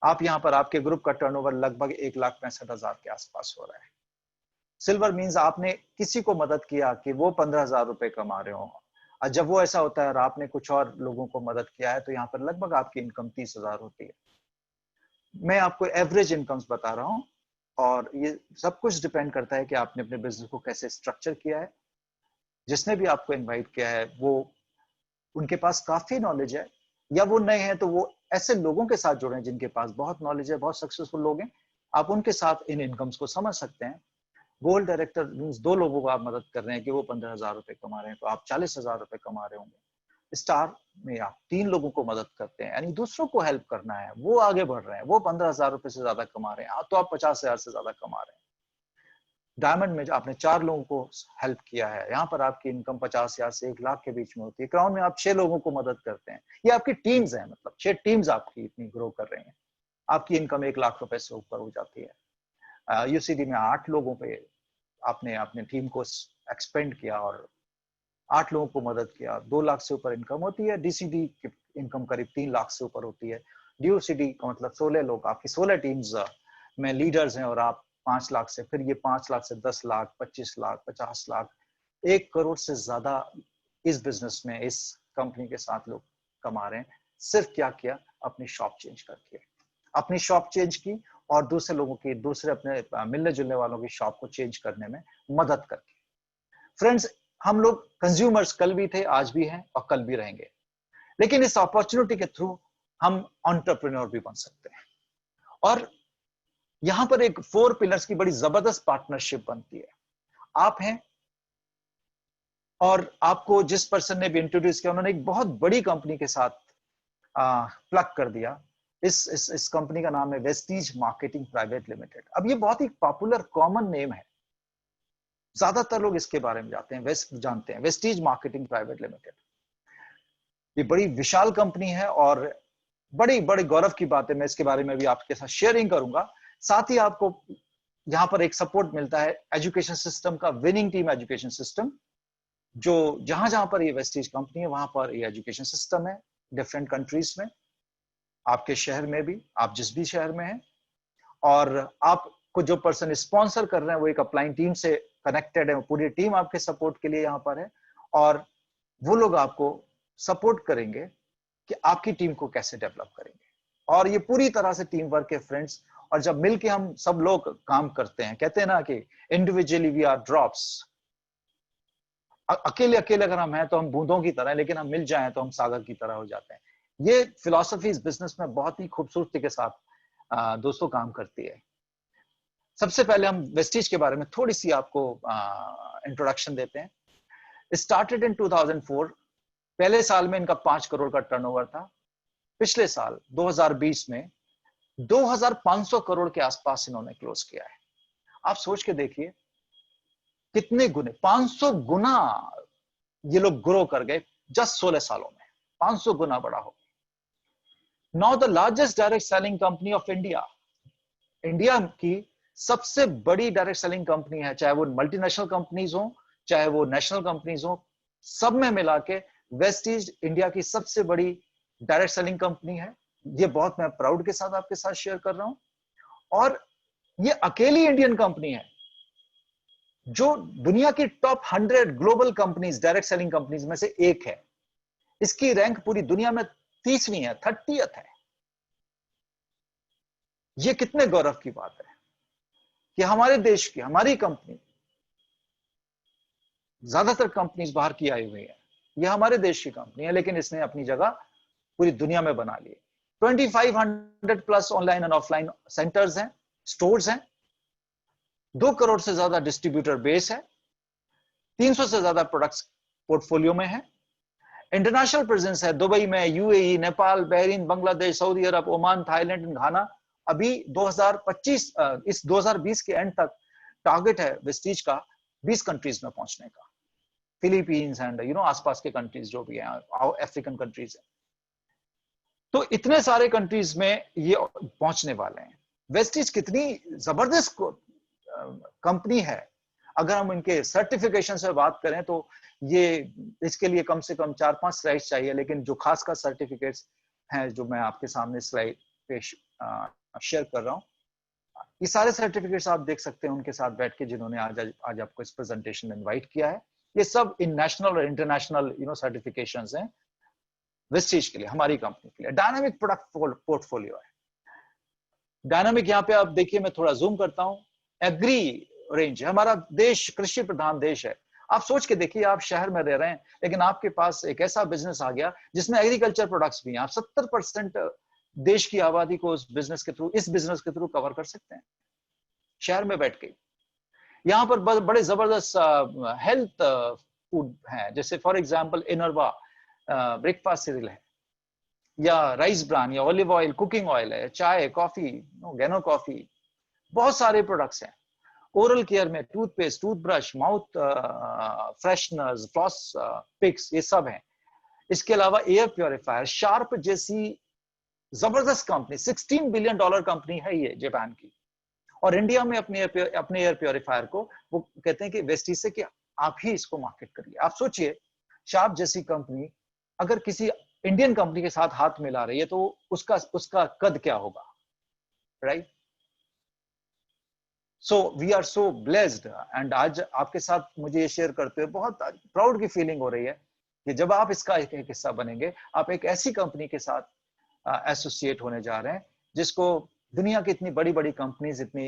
आप यहाँ पर आपके ग्रुप का टर्नओवर लगभग 1,65,000 के आसपास हो रहा है। सिल्वर मींस आपने किसी को मदद किया कि वो 15,000 रुपए कमा रहे हो, और जब वो ऐसा होता है और आपने कुछ और लोगों को मदद किया है तो यहाँ पर लगभग आपकी इनकम 30,000 होती है। मैं आपको एवरेज इनकम्स बता रहा हूँ, और ये सब कुछ डिपेंड करता है कि आपने अपने बिजनेस को कैसे स्ट्रक्चर किया है। जिसने भी आपको इनवाइट किया है वो, उनके पास काफी नॉलेज है, या वो नए हैं तो वो ऐसे लोगों के साथ जुड़े हैं जिनके पास बहुत नॉलेज है, बहुत सक्सेसफुल लोग हैं, आप उनके साथ इन इनकम्स को समझ सकते हैं। गोल्ड डायरेक्टर मींस 2 लोगों को आप मदद कर रहे हैं कि वो 15,000 रुपए कमा रहे हैं, तो आप 40,000 रुपए कमा रहे होंगे। स्टार में आप 3 लोगों को मदद करते हैं, यानी दूसरों को हेल्प करना है, वो आगे बढ़ रहे हैं, वो 15,000 रुपए से ज्यादा कमा रहे हैं, तो आप 50,000 से ज्यादा कमा रहे हैं। डायमंड में आपने 4 लोगों को हेल्प किया है, यहाँ पर आपकी इनकम 50,000 से 1,00,000 के बीच में होती है। क्राउन में आप 6 लोगों को मदद करते हैं, ये आपकी टीम्स हैं, मतलब 6 टीम्स आपकी इतनी ग्रो कर रही हैं, आपकी इनकम 1,00,000 रुपए से ऊपर हो जाती है। यूसीडी में 8 लोगों पे आपने अपने टीम को एक्सपेंड किया और 8 लोगों को मदद किया, 2,00,000 से ऊपर इनकम होती है। डीसीडी की इनकम करीब 3,00,000 से ऊपर होती है। डीओसीडी का मतलब 16 लोग, आपकी 16 टीम्स में लीडर्स हैं, और आप 5,00,000 से, फिर ये 5,00,000 से 10,00,000, 25,00,000, 50,00,000, 1 करोड़ से ज्यादा इस बिजनेस में, इस कंपनी के साथ लोग कमा रहे हैं। सिर्फ क्या किया? अपनी शॉप चेंज करके, अपनी शॉप चेंज की और दूसरे लोगों की, दूसरे अपने मिलने जुलने वालों की शॉप को चेंज करने में मदद करके। फ्रेंड्स, हम लोग कंज्यूमर्स कल भी थे, आज भी हैं और कल भी रहेंगे, लेकिन इस अपॉर्चुनिटी के थ्रू हम एंटरप्रेन्योर भी बन सकते हैं। और यहां पर एक 4 पिलर्स की बड़ी जबरदस्त पार्टनरशिप बनती है। आप हैं, और आपको जिस पर्सन ने भी इंट्रोड्यूस किया, उन्होंने एक बहुत बड़ी कंपनी के साथ प्लग कर दिया। इस कंपनी का नाम है वेस्टीज मार्केटिंग प्राइवेट लिमिटेड। अब ये बहुत ही पॉपुलर कॉमन नेम है, ज्यादातर लोग इसके बारे में जानते हैं, वेस्टीज मार्केटिंग प्राइवेट लिमिटेड। ये बड़ी विशाल कंपनी है, और बड़ी बड़ी गौरव की बात है, मैं इसके बारे में भी आपके साथ शेयरिंग करूंगा। साथ ही आपको यहाँ पर एक सपोर्ट मिलता है एजुकेशन सिस्टम का, विनिंग टीम एजुकेशन सिस्टम, जो जहां जहां पर ये वेस्टीज कंपनी है वहां पर ये एजुकेशन सिस्टम है, डिफरेंट कंट्रीज में, आपके शहर में भी, आप जिस भी शहर में हैं। और आपको जो पर्सन स्पॉन्सर कर रहे हैं वो एक अपलाइन टीम से कनेक्टेड है, पूरी टीम आपके सपोर्ट के लिए यहाँ पर है, और वो लोग आपको सपोर्ट करेंगे कि आपकी टीम को कैसे डेवलप करेंगे। और ये पूरी तरह से टीम वर्क है फ्रेंड्स। और जब मिलके हम सब लोग काम करते हैं, कहते हैं ना कि इंडिविजुअली वी आर ड्रॉप्स, अकेले अकेले अगर हम हैं तो हम बूंदों की तरह, लेकिन हम मिल जाएं तो हम सागर की तरह हो जाते हैं। ये फिलॉसफी इस बिजनेस में बहुत ही खूबसूरती के साथ दोस्तों काम करती है। सबसे पहले हम वेस्टीज के बारे में थोड़ी सी आपको इंट्रोडक्शन देते हैं। स्टार्टेड इन 2004, पहले साल में इनका 5 करोड़ का टर्नओवर था। पिछले साल 2020 में 2,500 करोड़ के आसपास इन्होंने क्लोज किया है। आप सोच के देखिए कितने गुने, 500 गुना ये लोग ग्रो कर गए जस्ट 16 सालों में, 500 गुना बड़ा हो। Now the largest direct selling company of India, India की सबसे बड़ी डायरेक्ट सेलिंग कंपनी है, चाहे वो मल्टीनेशनल कंपनीज हो, चाहे वो नेशनल कंपनीज हो, सब में मिला के वेस्टीज इंडिया की सबसे बड़ी डायरेक्ट सेलिंग कंपनी है। ये बहुत मैं प्राउड के साथ आपके साथ शेयर कर रहा हूं। और ये अकेली इंडियन कंपनी है जो दुनिया की top 100 global companies, direct selling companies में से एक है। इसकी रैंक पूरी दुनिया में 30वीं है, 30th है। ये कितने गौरव की बात है कि हमारे देश की, हमारी कंपनी, ज्यादातर कंपनीज बाहर की आई हुई है, ये हमारे देश की कंपनी है, लेकिन इसने अपनी जगह पूरी दुनिया में बना ली। 2500 plus online and offline centres हैं, स्टोर्स हैं, 2 करोड़ से ज्यादा डिस्ट्रीब्यूटर बेस है, 300 से ज्यादा प्रोडक्ट्स पोर्टफोलियो में है, इंटरनेशनल प्रेजेंस है दुबई में, UAE, Nepal, Bahrain, Bangladesh, Saudi Arab, Oman, Thailand and Ghana. अभी 2025 इस 2020 के एंड तक टारगेट है वेस्टीज का 20 कंट्रीज में पहुंचने का, फिलीपींस एंड आसपास के कंट्रीज जो भी हैं, अफ्रीकन कंट्रीज हैं। तो इतने सारे कंट्रीज में ये पहुंचने वाले हैं। वेस्टीज कितनी जबरदस्त कंपनी है। अगर हम इनके सर्टिफिकेशन से बात करें तो ये इसके लिए कम से कम 4-5 स्लाइड्स चाहिए, लेकिन जो खास खास सर्टिफिकेट्स हैं जो मैं आपके सामने स्लाइड पे शेयर कर रहा हूँ, ये सारे सर्टिफिकेट्स आप देख सकते हैं उनके साथ बैठ के, जिन्होंने आज आपको इस प्रेजेंटेशन में इनवाइट किया है। ये सब इन नेशनल और इंटरनेशनल सर्टिफिकेशंस हैं वेस्टीज के लिए, हमारी कंपनी के लिए। डायनामिक प्रोडक्ट पोर्टफोलियो है। डायनामिक यहाँ पे आप देखिए, मैं थोड़ा जूम करता हूँ, एग्री रेंज है। हमारा देश कृषि प्रधान देश है। आप सोच के देखिए, आप शहर में रह रहे हैं लेकिन आपके पास एक ऐसा बिजनेस आ गया जिसमें एग्रीकल्चर प्रोडक्ट्स भी हैं। आप 70% देश की आबादी को इस बिजनेस के थ्रू कवर कर सकते हैं शहर में बैठ के। यहाँ पर बड़े जबरदस्त हेल्थ फूड है, जैसे फॉर एग्जांपल इनरवा ब्रेकफास्ट सीरियल है, या राइस ब्रान, या ऑलिव ऑयल कुकिंग ऑयल है, चाय, कॉफी, गैनो कॉफी, बहुत सारे प्रोडक्ट्स हैं। ओरल केयर में toothpaste, toothbrush, mouth fresheners, floss picks, ये सब हैं। इसके अलावा एयर प्योरीफायर, शार्प जैसी जबरदस्त कंपनी, $16 बिलियन कंपनी है ये जापान की, और इंडिया में अपने एयर प्योरीफायर को वो कहते हैं कि वेस्टीज से कि आप ही इसको मार्केट करिए। आप सोचिए, शार्प जैसी कंपनी अगर किसी इंडियन कंपनी के साथ हाथ मिला रही है तो उसका कद क्या होगा, right? So we are so blessed, and आज आपके साथ मुझे ये शेयर करते हुए बहुत प्राउड की फीलिंग हो रही है कि जब आप इसका एक हिस्सा बनेंगे, आप एक ऐसी कंपनी के साथ एसोसिएट होने जा रहे हैं जिसको दुनिया की इतनी बड़ी बड़ी कंपनीज इतनी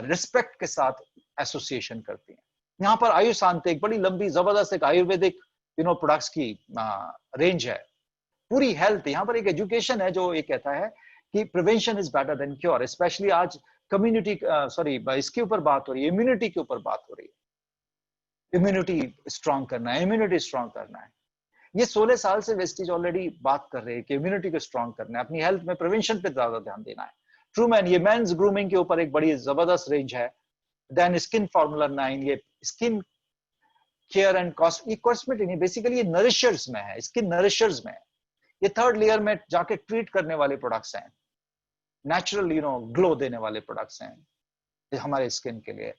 रिस्पेक्ट के साथ एसोसिएशन करती हैं। यहाँ पर आयुशांत एक बड़ी लंबी जबरदस्त एक आयुर्वेदिक प्रोडक्ट्स की रेंज है, पूरी हेल्थ। यहाँ पर एक एजुकेशन है जो ये कहता है कि prevention is better than cure. Specially आज कम्युनिटी इसके ऊपर बात हो रही है, इम्यूनिटी के ऊपर बात हो रही है। इम्यूनिटी स्ट्रांग करना है, इम्यूनिटी स्ट्रांग करना है। ये 16 साल से वेस्टीज ऑलरेडी बात कर रहे हैं कि इम्यूनिटी को स्ट्रांग करना है, अपनी हेल्थ में प्रिवेंशन पे ज्यादा ध्यान देना है। ट्रूमैन, ये मेंस ग्रूमिंग के ऊपर एक बड़ी जबरदस्त रेंज है। देन स्किन फॉर्मूला 9, ये skin care and cosmetic, basically ये नरिशर्स में है, स्किन नरिशर्स में है। ये थर्ड लेयर में जाके ट्रीट करने वाले प्रोडक्ट्स हैं, नेचुरल ग्लो देने वाले प्रोडक्ट्स हैं हमारे स्किन के लिए।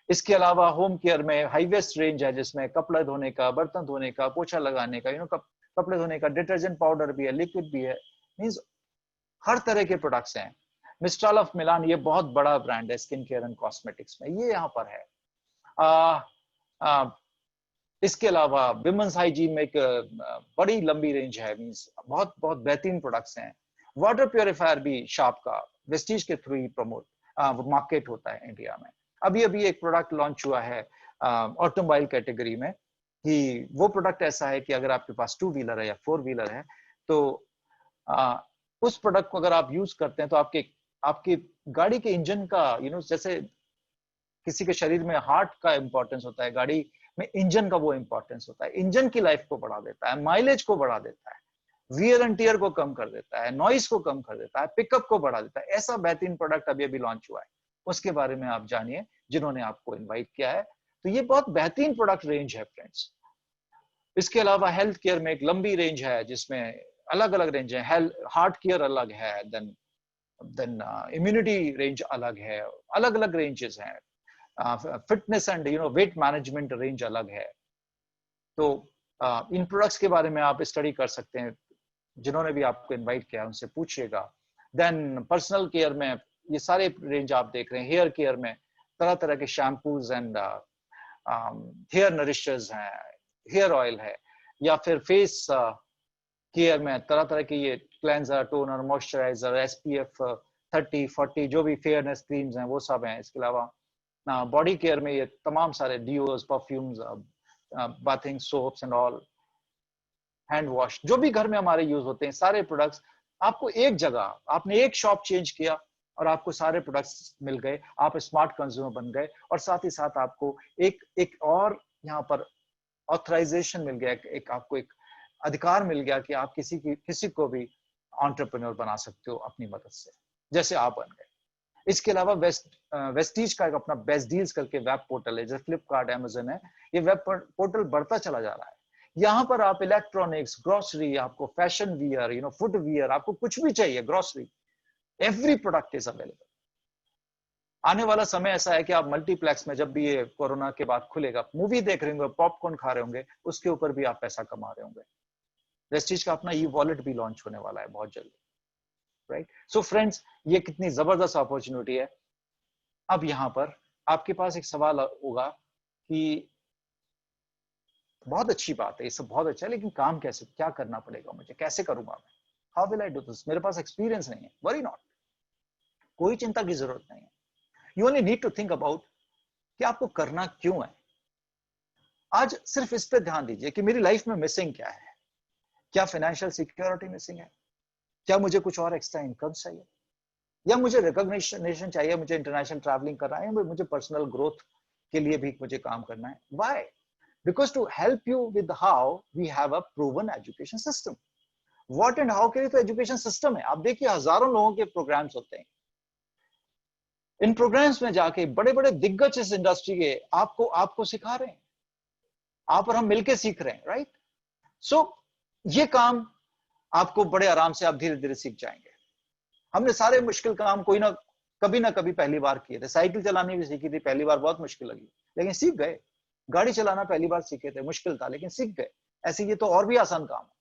इसके अलावा होम केयर में हाईवेस्ट रेंज है जिसमें कपड़े धोने का, बर्तन धोने का, पोछा लगाने का, कपड़े धोने का डिटर्जेंट पाउडर भी है, लिक्विड भी है, मींस हर तरह के प्रोडक्ट्स हैं। मिस्ट्राल ऑफ मिलान, ये बहुत बड़ा ब्रांड है स्किन केयर एंड कॉस्मेटिक्स में, ये यहाँ पर है। इसके अलावा विमेंस हाइजीन में एक बड़ी लंबी रेंज है, मींस बहुत बहुत बेहतरीन प्रोडक्ट्स हैं। वाटर प्योरीफायर भी शार्प का वेस्टीज के थ्रू ही मार्केट होता है इंडिया में। अभी एक प्रोडक्ट लॉन्च हुआ है ऑटोमोबाइल कैटेगरी में, कि वो प्रोडक्ट ऐसा है कि अगर आपके पास 2 व्हीलर है या 4 व्हीलर है तो उस प्रोडक्ट को अगर आप यूज करते हैं तो आपकी गाड़ी के इंजन का जैसे किसी के शरीर में हार्ट का इंपॉर्टेंस होता है, गाड़ी में इंजन का वो इंपॉर्टेंस होता है। इंजन की लाइफ को बढ़ा देता है, माइलेज को बढ़ा देता है, वियर एंड टियर को कम कर देता है, नॉइस को कम कर देता है, पिकअप को बढ़ा देता है। ऐसा बेहतरीन प्रोडक्ट अभी लॉन्च हुआ है, उसके बारे में आप जानिए जिन्होंने आपको इन्वाइट किया है। तो ये बहुत बेहतरीन प्रोडक्ट रेंज है फ्रेंड्स। इसके अलावा हेल्थ केयर में एक लंबी रेंज है जिसमें अलग अलग रेंज है। हार्ट केयर अलग है, देन इम्यूनिटी रेंज अलग है, अलग अलग रेंजेस हैं। Fitness and weight management range अलग है। तो इन प्रोडक्ट्स के बारे में आप स्टडी कर सकते हैं, जिन्होंने भी आपको इनवाइट किया उनसे पूछिएगा। देन पर्सनल केयर में ये सारे रेंज आप देख रहे हैं। हेयर केयर में तरह तरह के शैम्पूज एंड हेयर नरिशर्स हैं, हेयर ऑयल है, या फिर फेस केयर में तरह तरह के ये क्लेंजर, टोनर, मॉइस्चराइजर, SPF 30, 40 जो भी फेयरनेस क्रीम्स हैं वो सब हैं। इसके अलावा बॉडी केयर में ये तमाम सारे deos, perfumes, bathing soaps and all, hand wash, जो भी घर में हमारे यूज होते हैं सारे प्रोडक्ट्स आपको एक जगह, आपने एक शॉप चेंज किया और आपको सारे प्रोडक्ट्स मिल गए, आप स्मार्ट कंज्यूमर बन गए। और साथ ही साथ आपको एक और यहाँ पर ऑथराइजेशन मिल गया, आपको एक अधिकार मिल गया कि आप किसी को भी एंटरप्रेन्योर बना सकते हो अपनी मदद से, जैसे आप बन गए। इसके अलावा वेस्टीज का एक अपना बेस्ट डील्स करके वेब पोर्टल है, जैसे फ्लिपकार्ट, अमेजन है, ये वेब पोर्टल बढ़ता चला जा रहा है। यहाँ पर आप इलेक्ट्रॉनिक्स, ग्रोसरी, आपको फैशन वियर, फुट वियर, आपको कुछ भी चाहिए, grocery, every product is available. आने वाला समय ऐसा है कि आप मल्टीप्लेक्स में जब भी ये कोरोना के बाद खुलेगा, मूवी देख रहे होंगे, पॉपकॉर्न खा रहे होंगे, उसके ऊपर भी आप पैसा कमा रहे होंगे। वेस्टीज का अपना ई वॉलेट भी लॉन्च होने वाला है बहुत जल्दी, राइट? सो फ्रेंड्स, ये कितनी जबरदस्त अपॉर्चुनिटी है। अब यहाँ पर आपके पास एक सवाल होगा कि बहुत अच्छी बात है, ये सब बहुत अच्छा है, लेकिन काम कैसे, क्या करना पड़ेगा मुझे, कैसे करूंगा मैं, how will I do this, मेरे पास एक्सपीरियंस नहीं है। वरी नॉट, कोई चिंता की जरूरत नहीं है। You only need to think about कि आपको करना क्यों है। आज सिर्फ इस पे ध्यान दीजिए कि मेरी लाइफ में मिसिंग क्या है। क्या फाइनेंशियल सिक्योरिटी मिसिंग है? क्या मुझे कुछ और एक्स्ट्रा इनकम चाहिए, या मुझे रिकॉग्निशन चाहिए, मुझे इंटरनेशनल ट्रैवलिंग करना है, मुझे पर्सनल ग्रोथ के लिए भी मुझे काम करना है? Why? Because to help you with how, we have a proven education system. What and how के लिए तो एजुकेशन सिस्टम है। आप देखिए, हजारों लोगों के प्रोग्राम्स होते हैं। इन प्रोग्राम्स में जाके बड़े बड़े दिग्गज इस इंडस्ट्री के आपको आपको सिखा रहे हैं, आप और हम मिलकर सीख रहे हैं, राइट? सो ये काम आपको बड़े आराम से, आप धीरे धीरे सीख जाएंगे। हमने सारे मुश्किल काम कोई ना कभी पहली बार किए थे। साइकिल चलानी भी सीखी थी, पहली बार बहुत मुश्किल लगी, लेकिन सीख गए। गाड़ी चलाना पहली बार सीखे थे, मुश्किल था, लेकिन सीख गए। ऐसे ये तो और भी आसान काम है।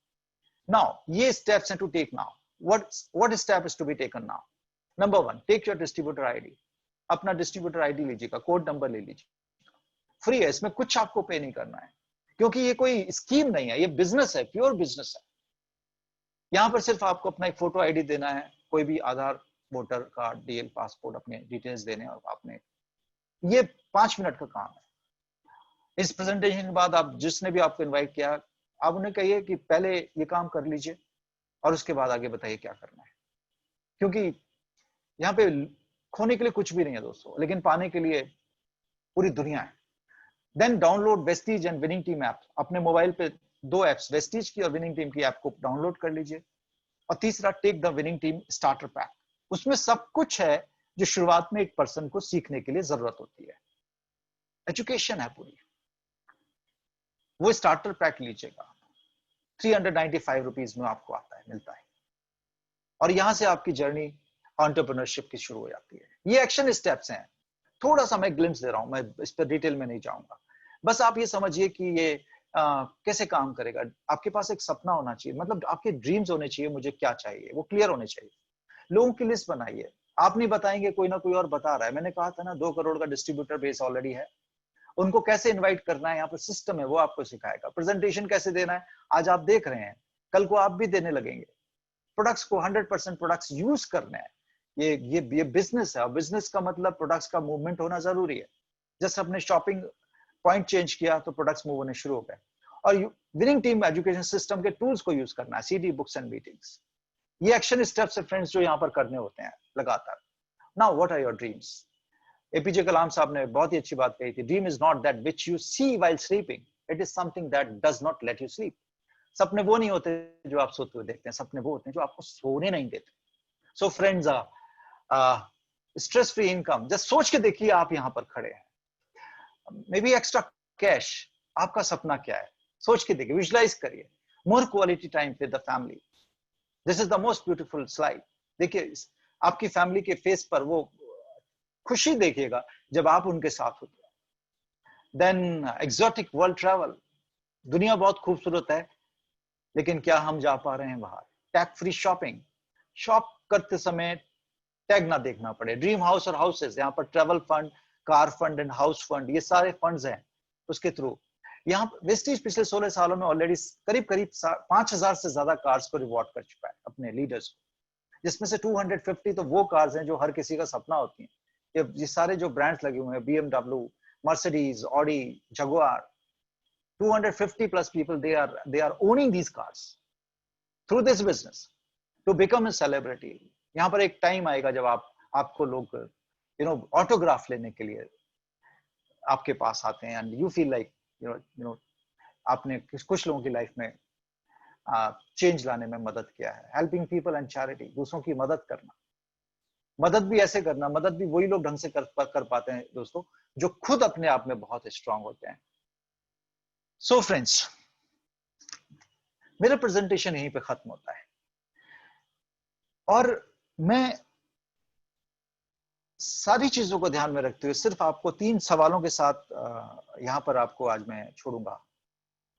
नाउ ये स्टेप्स हैं to take now. What step is to be taken now? Number 1, take your distributor ID. अपना डिस्ट्रीब्यूटर आईडी लीजिएगा, कोड नंबर ले लीजिए, फ्री है, इसमें कुछ आपको पे नहीं करना है, क्योंकि ये कोई स्कीम नहीं है, ये बिजनेस है, प्योर बिजनेस है। यहां पर सिर्फ आपको अपना एक फोटो आईडी देना है, कोई भी आधार, वोटर कार्ड, डीएल, पासपोर्ट, अपने डिटेल्स देने, और आपने, ये 5 मिनट का काम है। इस प्रेजेंटेशन के बाद आप, जिसने भी आपको इनवाइट किया, आप उन्हें कहिए कि पहले ये काम कर लीजिए और उसके बाद आगे बताइए क्या करना है। क्योंकि यहाँ पे खोने के लिए कुछ भी नहीं है दोस्तों, लेकिन पाने के लिए पूरी दुनिया है। Then download Vestige and winning team app. अपने मोबाइल पे 2 एप्स, वेस्टीज की और विनिंग टीम की ऐप को डाउनलोड कर लीजिए। और तीसरा, take the winning team starter pack. उसमें सब कुछ है जो शुरुआत में एक पर्सन को सीखने के लिए जरूरत होती है, एजुकेशन है पूरी। वो स्टार्टर पैक लीजिएगा, 395 रुपीज में आपको आता है, मिलता है। और यहां से आपकी जर्नी एंटरप्रेन्योरशिप की शुरू हो जाती है। ये एक्शन स्टेप्स हैं, थोड़ा सा मैं ग्लिम्स दे रहा हूं, मैं इस पर डिटेल में नहीं जाऊंगा। बस आप ये समझिए कि ये कैसे काम करेगा। आपके पास एक सपना होना चाहिए, मतलब आपके ड्रीम्स होने चाहिए, मुझे क्या चाहिए वो क्लियर होने चाहिए। लोगों की लिस्ट बनाइए। आप नहीं बताएंगे, कोई ना कोई और बता रहा है। मैंने कहा था ना, 2 करोड़ का डिस्ट्रीब्यूटर बेस ऑलरेडी है। उनको कैसे इनवाइट करना है, यहाँ पर सिस्टम है, वो आपको सिखाएगा। प्रेजेंटेशन कैसे देना है, आज आप देख रहे हैं, कल को आप भी देने लगेंगे। प्रोडक्ट्स को 100% प्रोडक्ट्स यूज करने हैं। ये बिजनेस है, और बिजनेस का मतलब प्रोडक्ट्स का मूवमेंट होना जरूरी है। जस्ट अपने शॉपिंग पॉइंट चेंज किया तो प्रोडक्ट्स मूव होने शुरू हो गए। और विनिंग टीम एजुकेशन सिस्टम के टूल्स को यूज करना है, सीडी, बुक्स एंड मीटिंग्स। ये एक्शन स्टेप्स है फ्रेंड्स, जो यहाँ पर करने होते हैं लगातार। Now what are your dreams? APJ Kalam sahab ने बहुत ही अच्छी बात कही थी, dream is not that which you see while sleeping, it is something that does not let you sleep. सपने वो नहीं होते जो आप सोते हुए देखते हैं, सपने वो होते हैं जो आपको सोने नहीं देते। So friends, stress free income, just सोच के देखिए, आप यहाँ पर खड़े हैं, मे बी एक्स्ट्रा कैश। आपका सपना क्या है? सोच के देखिए, विजुलाइज करिए। More quality time with the family, this is the most beautiful slide. देखिए, आपकी फैमिली के फेस पर वो खुशी देखिएगा जब आप उनके साथ होते हैं। देन एक्सोटिक वर्ल्ड ट्रैवल, दुनिया बहुत खूबसूरत है, लेकिन क्या हम जा पा रहे हैं बाहर? टैक्स फ्री शॉपिंग, शॉप करते समय टैग ना देखना पड़े। ड्रीम हाउस और हाउसेस, यहाँ पर travel fund, car fund and house fund, ये सारे फंड्स हैं उसके थ्रू। यहाँ वेस्टीज पिछले 16 सालों में ऑलरेडी करीब करीब 5000 से ज्यादा कार्स को रिवॉर्ड कर चुका है अपने लीडर्स को, जिसमें से 250 तो वो कार्स हैं जो हर किसी का सपना होती हैं। ये सारे जो ब्रांड्स लगे हुए हैं, BMW, Mercedes, Audi, Jaguar, 250 plus people, they are owning these cars through this business to become a celebrity. यहाँ पर एक टाइम आएगा जब आपको लोग ऑटोग्राफ लेने के लिए आपके पास आते हैं, एंड यू फील लाइक आपने कुछ लोगों की लाइफ में चेंज लाने में मदद किया है। हेल्पिंग पीपल एंड चैरिटी, दूसरों की मदद करना। मदद भी ऐसे करना, मदद भी वही लोग ढंग से कर पाते हैं दोस्तों, जो खुद अपने आप में बहुत स्ट्रांग होते हैं। सो फ्रेंड्स, मेरा प्रेजेंटेशन यहीं पे खत्म होता है, और मैं सारी चीजों को ध्यान में रखते हुए सिर्फ आपको 3 सवालों के साथ यहाँ पर आपको आज मैं छोड़ूंगा।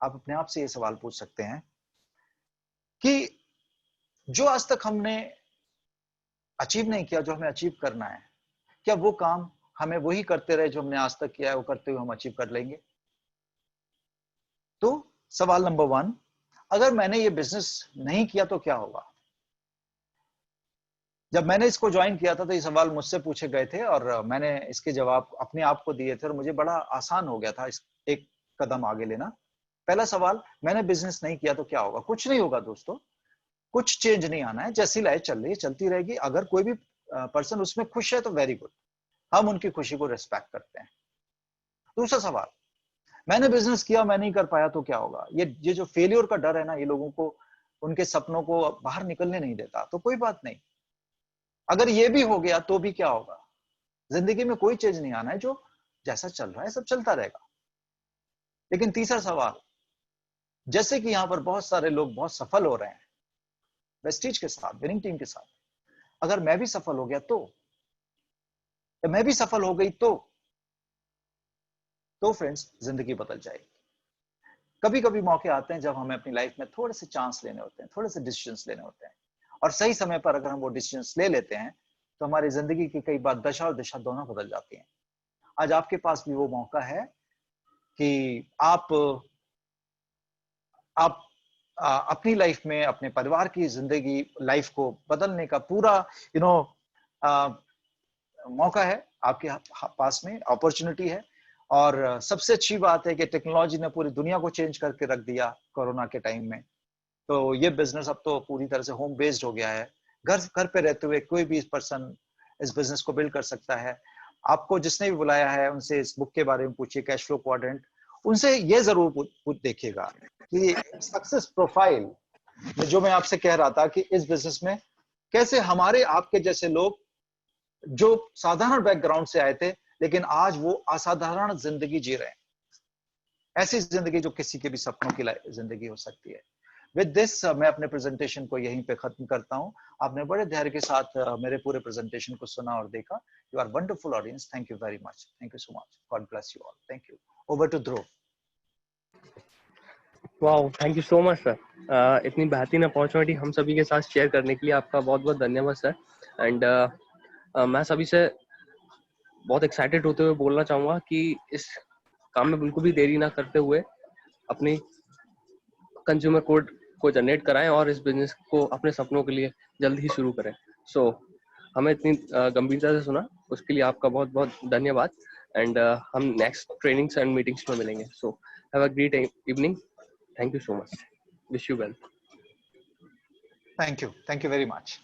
आप अपने आप से ये सवाल पूछ सकते हैं कि जो आज तक हमने अचीव नहीं किया, जो हमें अचीव करना है, क्या वो काम हमें वही करते रहे जो हमने आज तक किया है, वो करते हुए हम अचीव कर लेंगे? तो सवाल नंबर 1, अगर मैंने ये बिजनेस नहीं किया तो क्या होगा? जब मैंने इसको ज्वाइन किया था तो ये सवाल मुझसे पूछे गए थे और मैंने इसके जवाब अपने आप को दिए थे और मुझे बड़ा आसान हो गया था इस एक कदम आगे लेना। पहला सवाल, मैंने बिजनेस नहीं किया तो क्या होगा? कुछ नहीं होगा दोस्तों, कुछ चेंज नहीं आना है। जैसी लाइफ चल रही है चलती रहेगी। अगर कोई भी पर्सन उसमें खुश है तो वेरी गुड, हम उनकी खुशी को रिस्पेक्ट करते हैं। दूसरा सवाल, मैंने बिजनेस किया, मैं नहीं कर पाया तो क्या होगा? ये जो फेलियर का डर है ना, ये लोगों को उनके सपनों को बाहर निकलने नहीं देता। तो कोई बात नहीं, अगर ये भी हो गया तो भी क्या होगा? जिंदगी में कोई चेंज नहीं आना है, जो जैसा चल रहा है सब चलता रहेगा। लेकिन तीसरा सवाल, जैसे कि यहाँ पर बहुत सारे लोग बहुत सफल हो रहे हैं प्रेस्टीज के साथ, विनिंग टीम के साथ, अगर मैं भी सफल हो गया तो, या मैं भी सफल हो गई तो फ्रेंड्स जिंदगी बदल जाएगी। कभी कभी मौके आते हैं जब हमें अपनी लाइफ में थोड़े से चांस लेने होते हैं, थोड़े से डिसीजंस लेने होते हैं, और सही समय पर अगर हम वो डिसीजंस ले लेते हैं तो हमारी जिंदगी की कई बार दशा और दिशा दोनों बदल जाती हैं। आज आपके पास भी वो मौका है कि आप अपनी लाइफ में, अपने परिवार की जिंदगी लाइफ को बदलने का पूरा मौका है आपके पास में, अपॉर्चुनिटी है। और सबसे अच्छी बात है कि टेक्नोलॉजी ने पूरी दुनिया को चेंज करके रख दिया कोरोना के टाइम में। तो ये बिजनेस अब तो पूरी तरह से होम बेस्ड हो गया है। घर घर पे रहते हुए कोई भी पर्सन इस बिजनेस को बिल्ड कर सकता है। आपको जिसने भी बुलाया है उनसे इस बुक के बारे में पूछिए, कैश फ्लो क्वाड्रेंट। उनसे ये जरूर देखिएगा कि सक्सेस प्रोफाइल जो मैं आपसे कह रहा था कि इस बिजनेस में कैसे हमारे आपके जैसे लोग जो साधारण बैकग्राउंड से आए थे लेकिन आज वो असाधारण जिंदगी जी रहे हैं, ऐसी जिंदगी जो किसी के भी सपनों की जिंदगी हो सकती है। विद दिस मैं अपने प्रेजेंटेशन को यहीं पे खत्म करता हूं। आपने बड़े धैर्य के साथ मेरे पूरे प्रेजेंटेशन को सुना और देखा। You are wonderful audience, thank you very much, thank you so much, God bless you all, thank you. Over to Dhruv. Wow, thank you so much sir. इतनी बेहतरीन अपॉर्चुनिटी हम सभी के साथ शेयर करने के लिए आपका बहुत बहुत धन्यवाद सर। एंड मैं सभी से बहुत एक्साइटेड होते हुए बोलना चाहूँगा कि इस काम में बिल्कुल भी देरी ना करते हुए अपनी कंज्यूमर कोड को जनरेट कराएं और इस बिजनेस को अपने सपनों के लिए जल्द ही शुरू करें। सो हमें इतनी गंभीरता से सुना उसके लिए आपका बहुत बहुत धन्यवाद। एंड हम नेक्स्ट ट्रेनिंग्स एंड मीटिंग्स में मिलेंगे। So have a great evening. Thank you so much. Wish you well. Thank you very much.